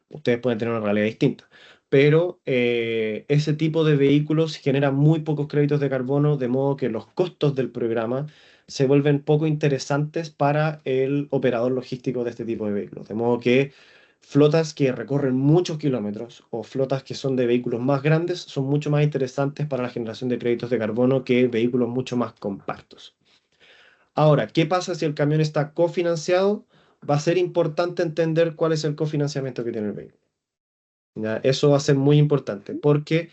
Ustedes pueden tener una realidad distinta. Pero ese tipo de vehículos genera muy pocos créditos de carbono, de modo que los costos del programa se vuelven poco interesantes para el operador logístico de este tipo de vehículos. De modo que flotas que recorren muchos kilómetros o flotas que son de vehículos más grandes son mucho más interesantes para la generación de créditos de carbono que vehículos mucho más compactos. Ahora, ¿qué pasa si el camión está cofinanciado? Va a ser importante entender cuál es el cofinanciamiento que tiene el vehículo. ¿Ya? Eso va a ser muy importante porque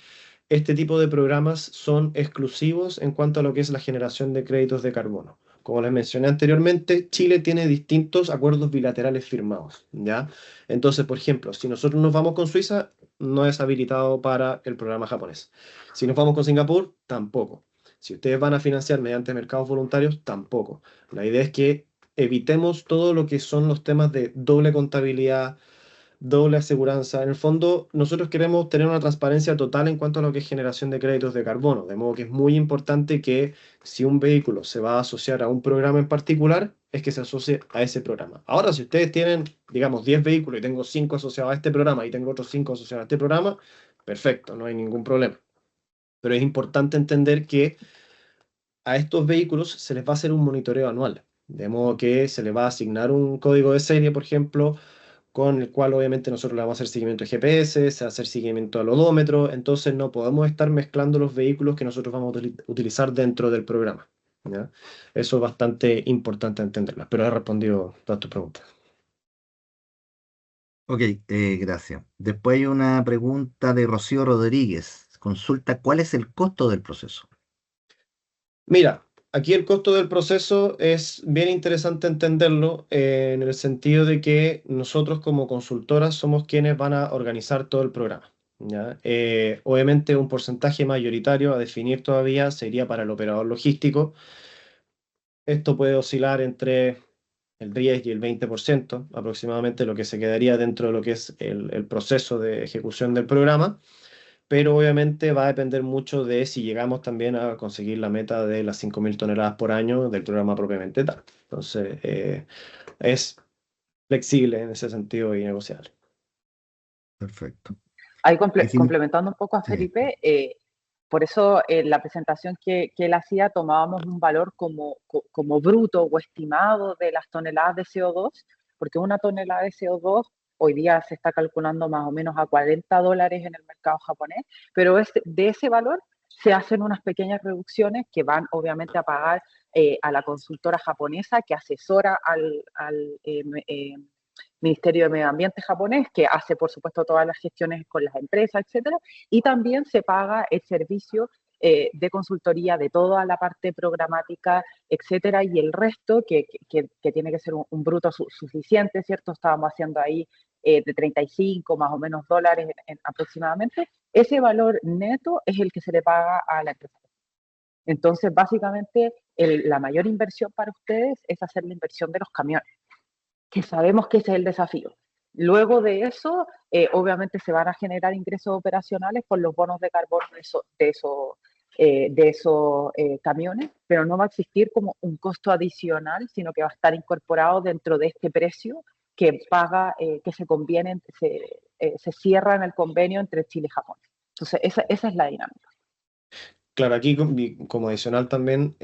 este tipo de programas son exclusivos en cuanto a lo que es la generación de créditos de carbono. Como les mencioné anteriormente, Chile tiene distintos acuerdos bilaterales firmados, ¿ya? Entonces, por ejemplo, si nosotros nos vamos con Suiza, no es habilitado para el programa japonés. Si nos vamos con Singapur, tampoco. Si ustedes van a financiar mediante mercados voluntarios, tampoco. La idea es que evitemos todo lo que son los temas de doble contabilidad, doble aseguranza. En el fondo, nosotros queremos tener una transparencia total en cuanto a lo que es generación de créditos de carbono, de modo que es muy importante que si un vehículo se va a asociar a un programa en particular, es que se asocie a ese programa. Ahora, si ustedes tienen, digamos, 10 vehículos y tengo 5 asociados a este programa y tengo otros 5 asociados a este programa, perfecto, no hay ningún problema. Pero es importante entender que a estos vehículos se les va a hacer un monitoreo anual, de modo que se les va a asignar un código de serie, por ejemplo, con el cual obviamente nosotros le vamos a hacer seguimiento de GPS, se va a hacer seguimiento al odómetro, entonces no podemos estar mezclando los vehículos que nosotros vamos a utilizar dentro del programa, ¿ya? Eso es bastante importante entenderlo. Espero haber respondido todas tus preguntas. Ok, gracias. Después hay una pregunta de Rocío Rodríguez. Consulta, ¿cuál es el costo del proceso? Mira, aquí el costo del proceso es bien interesante entenderlo en el sentido de que nosotros como consultoras somos quienes van a organizar todo el programa, ¿ya? Obviamente un porcentaje mayoritario a definir todavía sería para el operador logístico. Esto puede oscilar entre el 10 y el 20% aproximadamente, lo que se quedaría dentro de lo que es el proceso de ejecución del programa, pero obviamente va a depender mucho de si llegamos también a conseguir la meta de las 5.000 toneladas por año del programa propiamente tal. Entonces, es flexible en ese sentido y negociable. Perfecto. Ahí Y complementando un poco a sí, Felipe, por eso en la presentación que él hacía tomábamos un valor como bruto o estimado de las toneladas de CO2, porque una tonelada de CO2 hoy día se está calculando más o menos a $40 en el mercado japonés, pero de ese valor se hacen unas pequeñas reducciones que van obviamente a pagar a la consultora japonesa que asesora al Ministerio de Medio Ambiente japonés, que hace, por supuesto, todas las gestiones con las empresas, etcétera, y también se paga el servicio de consultoría de toda la parte programática, etcétera, y el resto, que tiene que ser un bruto suficiente, ¿cierto? Estábamos haciendo ahí de 35 más o menos dólares aproximadamente. Ese valor neto es el que se le paga a la empresa. Entonces, básicamente, la mayor inversión para ustedes es hacer la inversión de los camiones, que sabemos que ese es el desafío. Luego de eso, obviamente se van a generar ingresos operacionales por los bonos de carbono de esos camiones, pero no va a existir como un costo adicional, sino que va a estar incorporado dentro de este precio que paga, que se conviene, se cierra en el convenio entre Chile y Japón. Entonces, esa es la dinámica. Claro, aquí como adicional también,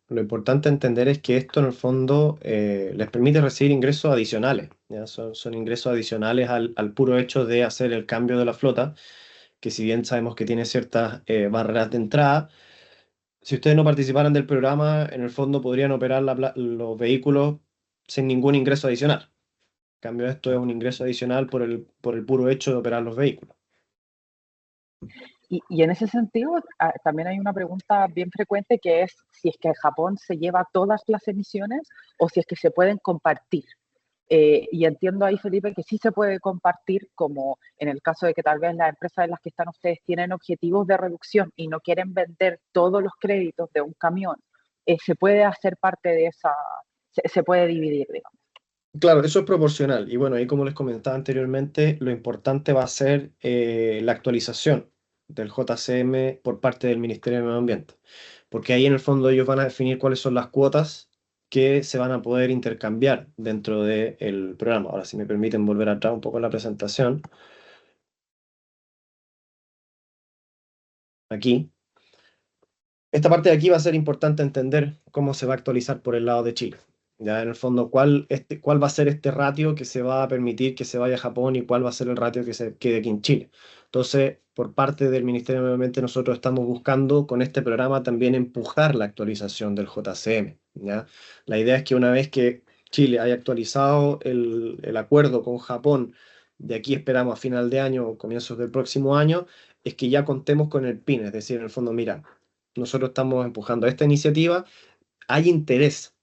lo importante a entender es que esto en el fondo les permite recibir ingresos adicionales, ¿ya? Son ingresos adicionales al puro hecho de hacer el cambio de la flota, que si bien sabemos que tiene ciertas barreras de entrada, si ustedes no participaran del programa, en el fondo podrían operar los vehículos sin ningún ingreso adicional. En cambio, esto es un ingreso adicional por el puro hecho de operar los vehículos. Y en ese sentido, también hay una pregunta bien frecuente que es si es que Japón se lleva todas las emisiones o si es que se pueden compartir. Y entiendo ahí, Felipe, que sí se puede compartir, como en el caso de que tal vez las empresas en las que están ustedes tienen objetivos de reducción y no quieren vender todos los créditos de un camión, se puede hacer parte de esa, se puede dividir, digamos. Claro, eso es proporcional. Y bueno, ahí como les comentaba anteriormente, lo importante va a ser la actualización del JCM por parte del Ministerio de Medio Ambiente. Porque ahí en el fondo ellos van a definir cuáles son las cuotas que se van a poder intercambiar dentro del programa. Ahora, si me permiten volver atrás un poco en la presentación. Aquí. Esta parte de aquí va a ser importante entender cómo se va a actualizar por el lado de Chile. Ya en el fondo, cuál va a ser este ratio que se va a permitir que se vaya a Japón y cuál va a ser el ratio que se quede aquí en Chile. Entonces, por parte del Ministerio de Medio Ambiente, nosotros estamos buscando con este programa también empujar la actualización del JCM. ¿Ya? La idea es que una vez que Chile haya actualizado el acuerdo con Japón, de aquí esperamos a final de año o comienzos del próximo año, es que ya contemos con el PIN, es decir, en el fondo, mira, nosotros estamos empujando esta iniciativa, hay interés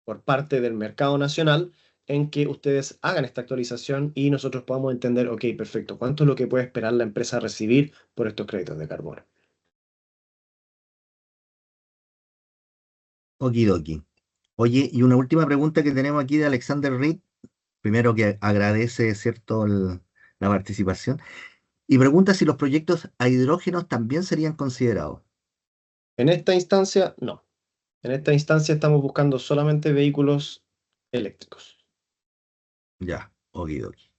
por parte del mercado nacional en que ustedes hagan esta actualización y nosotros podamos entender, ok, perfecto, ¿cuánto es lo que puede esperar la empresa recibir por estos créditos de carbono? Okidoki. Oye, y una última pregunta que tenemos aquí de Alexander Reed, primero que agradece, ¿cierto?, la participación, y pregunta si los proyectos a hidrógenos también serían considerados. En esta instancia, no. En esta instancia estamos buscando solamente vehículos eléctricos. Ya, okidoki.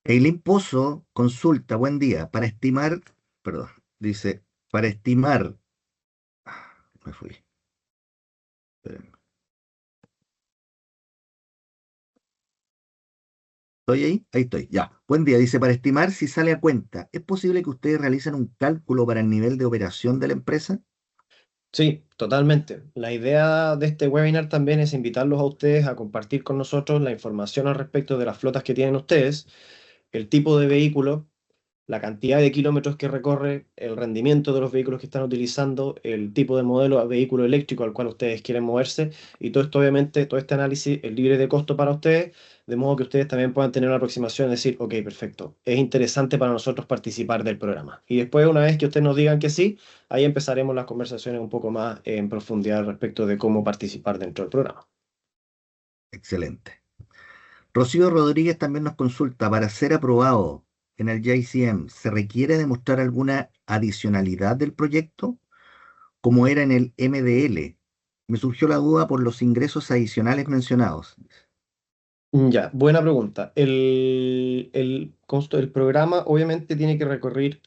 Eileen Pozo consulta, buen día, para estimar, perdón, dice, para estimar, me fui, espérenme. ¿Estoy ahí? Ahí estoy, ya. Buen día, dice, para estimar si sale a cuenta, ¿es posible que ustedes realicen un cálculo para el nivel de operación de la empresa? Sí, totalmente. La idea de este webinar también es invitarlos a ustedes a compartir con nosotros la información al respecto de las flotas que tienen ustedes, el tipo de vehículo, la cantidad de kilómetros que recorre, el rendimiento de los vehículos que están utilizando, el tipo de modelo de vehículo eléctrico al cual ustedes quieren moverse, y todo esto, obviamente, todo este análisis es libre de costo para ustedes, de modo que ustedes también puedan tener una aproximación y decir, ok, perfecto, es interesante para nosotros participar del programa. Y después, una vez que ustedes nos digan que sí, ahí empezaremos las conversaciones un poco más en profundidad respecto de cómo participar dentro del programa. Excelente. Rocío Rodríguez también nos consulta, para ser aprobado en el JCM, ¿se requiere demostrar alguna adicionalidad del proyecto, como era en el MDL? Me surgió la duda por los ingresos adicionales mencionados. Ya, buena pregunta. El programa obviamente tiene que recorrer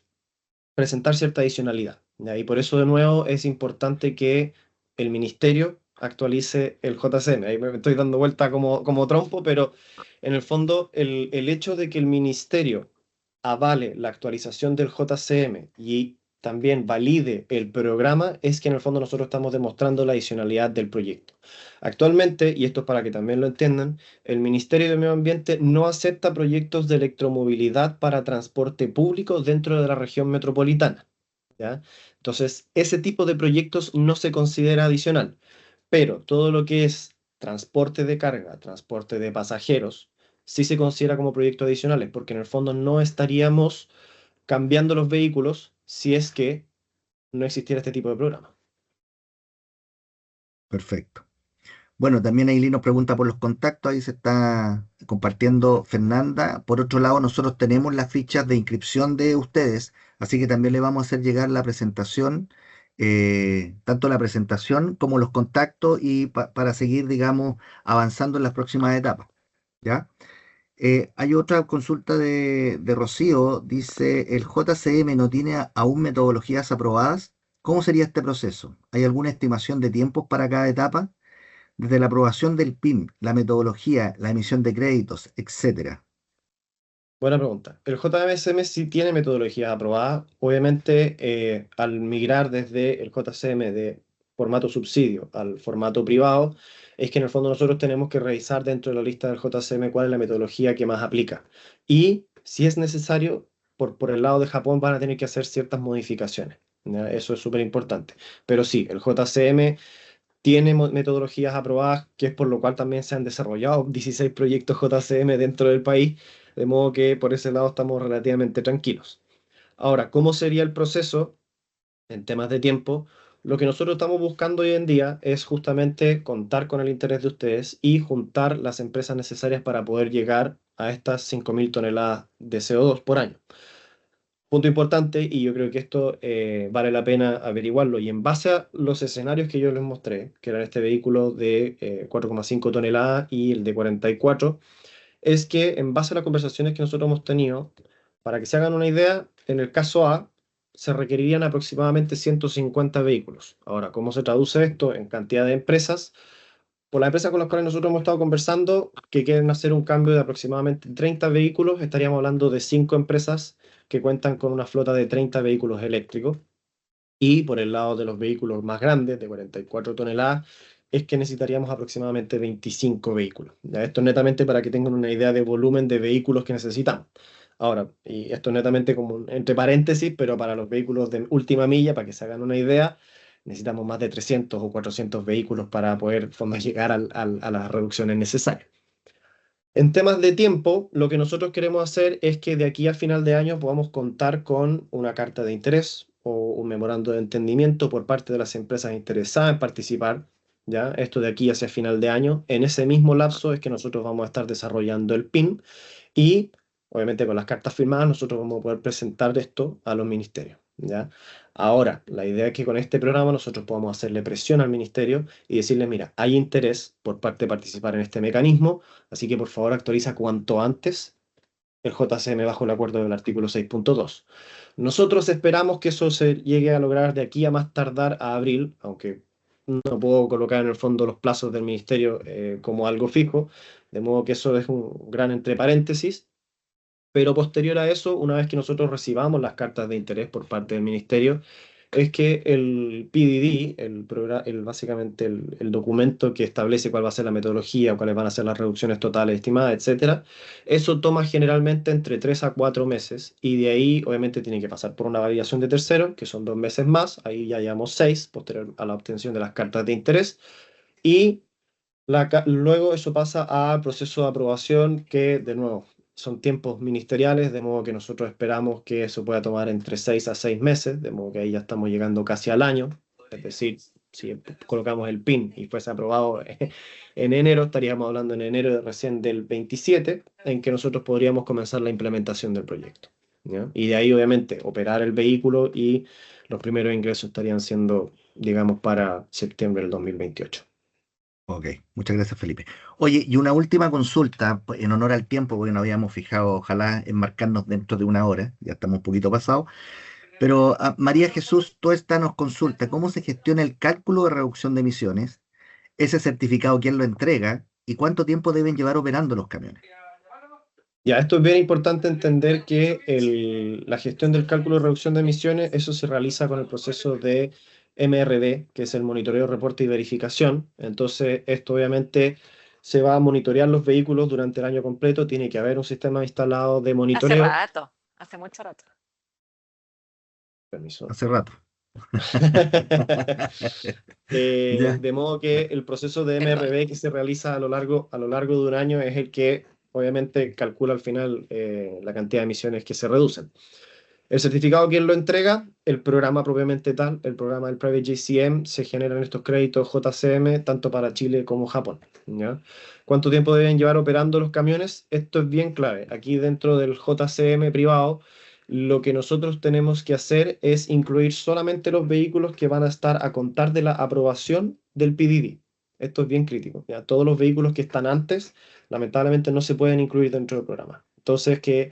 presentar cierta adicionalidad. ¿Ya? Y por eso, de nuevo, es importante que el ministerio actualice el JCM. Ahí me estoy dando vuelta como trompo, pero en el fondo, el hecho de que el ministerio avale la actualización del JCM y también valide el programa es que en el fondo nosotros estamos demostrando la adicionalidad del proyecto. Actualmente, y esto es para que también lo entiendan, el Ministerio de Medio Ambiente no acepta proyectos de electromovilidad para transporte público dentro de la región metropolitana. ¿Ya? Entonces, ese tipo de proyectos no se considera adicional, pero todo lo que es transporte de carga, transporte de pasajeros, sí se considera como proyectos adicionales, porque en el fondo no estaríamos cambiando los vehículos si es que no existiera este tipo de programa. Perfecto. Bueno, también Aileen nos pregunta por los contactos, ahí se está compartiendo Fernanda. Por otro lado, nosotros tenemos las fichas de inscripción de ustedes, así que también le vamos a hacer llegar la presentación, tanto la presentación como los contactos y para seguir, digamos, avanzando en las próximas etapas. ¿Ya? Hay otra consulta de Rocío, dice, ¿el JCM no tiene aún metodologías aprobadas? ¿Cómo sería este proceso? ¿Hay alguna estimación de tiempos para cada etapa? Desde la aprobación del PIM, la metodología, la emisión de créditos, etcétera. Buena pregunta. El JMSM sí tiene metodología aprobada. Obviamente, al migrar desde el JCM de formato subsidio al formato privado, es que en el fondo nosotros tenemos que revisar dentro de la lista del JCM cuál es la metodología que más aplica. Y si es necesario, por el lado de Japón van a tener que hacer ciertas modificaciones. ¿Ya? Eso es súper importante. Pero sí, el JCM tiene metodologías aprobadas, que es por lo cual también se han desarrollado 16 proyectos JCM dentro del país, de modo que por ese lado estamos relativamente tranquilos. Ahora, ¿cómo sería el proceso en temas de tiempo? Lo que nosotros estamos buscando hoy en día es justamente contar con el interés de ustedes y juntar las empresas necesarias para poder llegar a estas 5.000 toneladas de CO2 por año. Punto importante, y yo creo que esto vale la pena averiguarlo. Y en base a los escenarios que yo les mostré, que eran este vehículo de 4,5 toneladas y el de 44, es que en base a las conversaciones que nosotros hemos tenido, para que se hagan una idea, en el caso A se requerirían aproximadamente 150 vehículos. Ahora, ¿cómo se traduce esto en cantidad de empresas? Por las empresas con las cuales nosotros hemos estado conversando, que quieren hacer un cambio de aproximadamente 30 vehículos, estaríamos hablando de 5 empresas que cuentan con una flota de 30 vehículos eléctricos. Y por el lado de los vehículos más grandes, de 44 toneladas, es que necesitaríamos aproximadamente 25 vehículos. Ya, esto netamente para que tengan una idea de volumen de vehículos que necesitamos. Ahora, y esto netamente como entre paréntesis, pero para los vehículos de última milla, para que se hagan una idea, necesitamos más de 300 o 400 vehículos para poder llegar a las reducciones necesarias. En temas de tiempo, lo que nosotros queremos hacer es que de aquí a final de año podamos contar con una carta de interés o un memorando de entendimiento por parte de las empresas interesadas en participar, ¿ya? Esto de aquí hacia final de año. En ese mismo lapso es que nosotros vamos a estar desarrollando el PIN y, obviamente, con las cartas firmadas nosotros vamos a poder presentar esto a los ministerios, ¿ya? Ahora, la idea es que con este programa nosotros podamos hacerle presión al ministerio y decirle, mira, hay interés por parte de participar en este mecanismo. Así que por favor actualiza cuanto antes el JCM bajo el acuerdo del artículo 6.2. Nosotros esperamos que eso se llegue a lograr de aquí a más tardar a abril, aunque no puedo colocar en el fondo los plazos del ministerio como algo fijo, de modo que eso es un gran entre paréntesis. Pero posterior a eso, una vez que nosotros recibamos las cartas de interés por parte del ministerio, es que el PDD, básicamente el documento que establece cuál va a ser la metodología, cuáles van a ser las reducciones totales estimadas, etcétera, eso toma generalmente entre 3 a 4 meses y de ahí obviamente tiene que pasar por una validación de terceros, que son 2 meses más, ahí ya llevamos 6, posterior a la obtención de las cartas de interés, y luego eso pasa al proceso de aprobación que, de nuevo, son tiempos ministeriales, de modo que nosotros esperamos que eso pueda tomar entre 6 a 6 meses, de modo que ahí ya estamos llegando casi al año. Es decir, si colocamos el PIN y fuese aprobado en enero, estaríamos hablando en enero recién del 27, en que nosotros podríamos comenzar la implementación del proyecto, ¿ya? Y de ahí, obviamente, operar el vehículo y los primeros ingresos estarían siendo, digamos, para septiembre del 2028. Ok, muchas gracias, Felipe. Oye, y una última consulta en honor al tiempo, porque nos habíamos fijado, ojalá enmarcarnos dentro de una hora, ya estamos un poquito pasados. Pero María Jesús Tuesta nos consulta cómo se gestiona el cálculo de reducción de emisiones, ese certificado, quién lo entrega y cuánto tiempo deben llevar operando los camiones. Ya, esto es bien importante entender que la gestión del cálculo de reducción de emisiones, eso se realiza con el proceso de MRV, que es el monitoreo, reporte y verificación. Entonces, esto obviamente se va a monitorear los vehículos durante el año completo, tiene que haber un sistema instalado de monitoreo. Hace rato, hace mucho rato. Permiso. Hace rato. De modo que el proceso de MRV que se realiza a lo largo de un año es el que obviamente calcula al final la cantidad de emisiones que se reducen. El certificado, ¿quién lo entrega? El programa propiamente tal, el programa del Private JCM, se generan estos créditos JCM tanto para Chile como Japón, ¿ya? ¿Cuánto tiempo deben llevar operando los camiones? Esto es bien clave. Aquí dentro del JCM privado, lo que nosotros tenemos que hacer es incluir solamente los vehículos que van a estar a contar de la aprobación del PDD. Esto es bien crítico, ¿ya? Todos los vehículos que están antes, lamentablemente no se pueden incluir dentro del programa. Entonces, que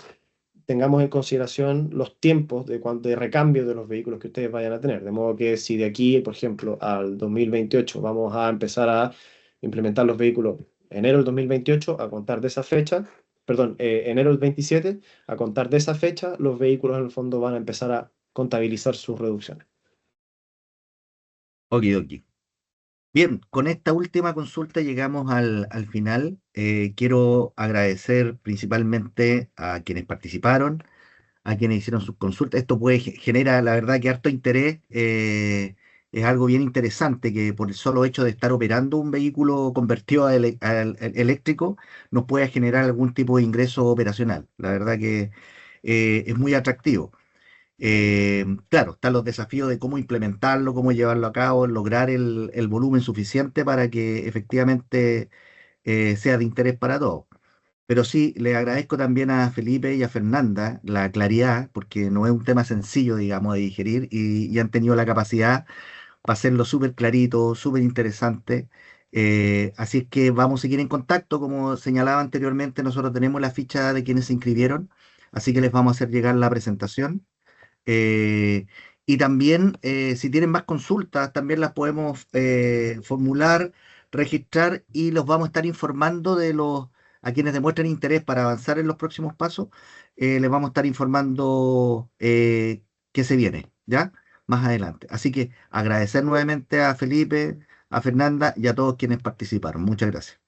tengamos en consideración los tiempos de recambio de los vehículos que ustedes vayan a tener. De modo que si de aquí, por ejemplo, al 2028 vamos a empezar a implementar los vehículos enero del 2028, a contar de esa fecha, perdón, enero del 27, a contar de esa fecha, los vehículos en el fondo van a empezar a contabilizar sus reducciones. Okidoki. Bien, con esta última consulta llegamos al final. Quiero agradecer principalmente a quienes participaron, a quienes hicieron sus consultas. Esto puede genera, la verdad, que harto interés. Es algo bien interesante que por el solo hecho de estar operando un vehículo convertido al eléctrico nos pueda generar algún tipo de ingreso operacional. La verdad que es muy atractivo. Claro, están los desafíos de cómo implementarlo, cómo llevarlo a cabo, lograr el volumen suficiente para que efectivamente sea de interés para todos. Pero sí, le agradezco también a Felipe y a Fernanda la claridad, porque no es un tema sencillo, digamos, de digerir y han tenido la capacidad para hacerlo súper clarito, súper interesante. Así es que vamos a seguir en contacto. Como señalaba anteriormente, nosotros tenemos la ficha de quienes se inscribieron, así que les vamos a hacer llegar la presentación. Eh, y también, si tienen más consultas, también las podemos formular, registrar y los vamos a estar informando a quienes demuestren interés para avanzar en los próximos pasos. Les vamos a estar informando qué se viene, ¿ya? Más adelante. Así que agradecer nuevamente a Felipe, a Fernanda y a todos quienes participaron. Muchas gracias.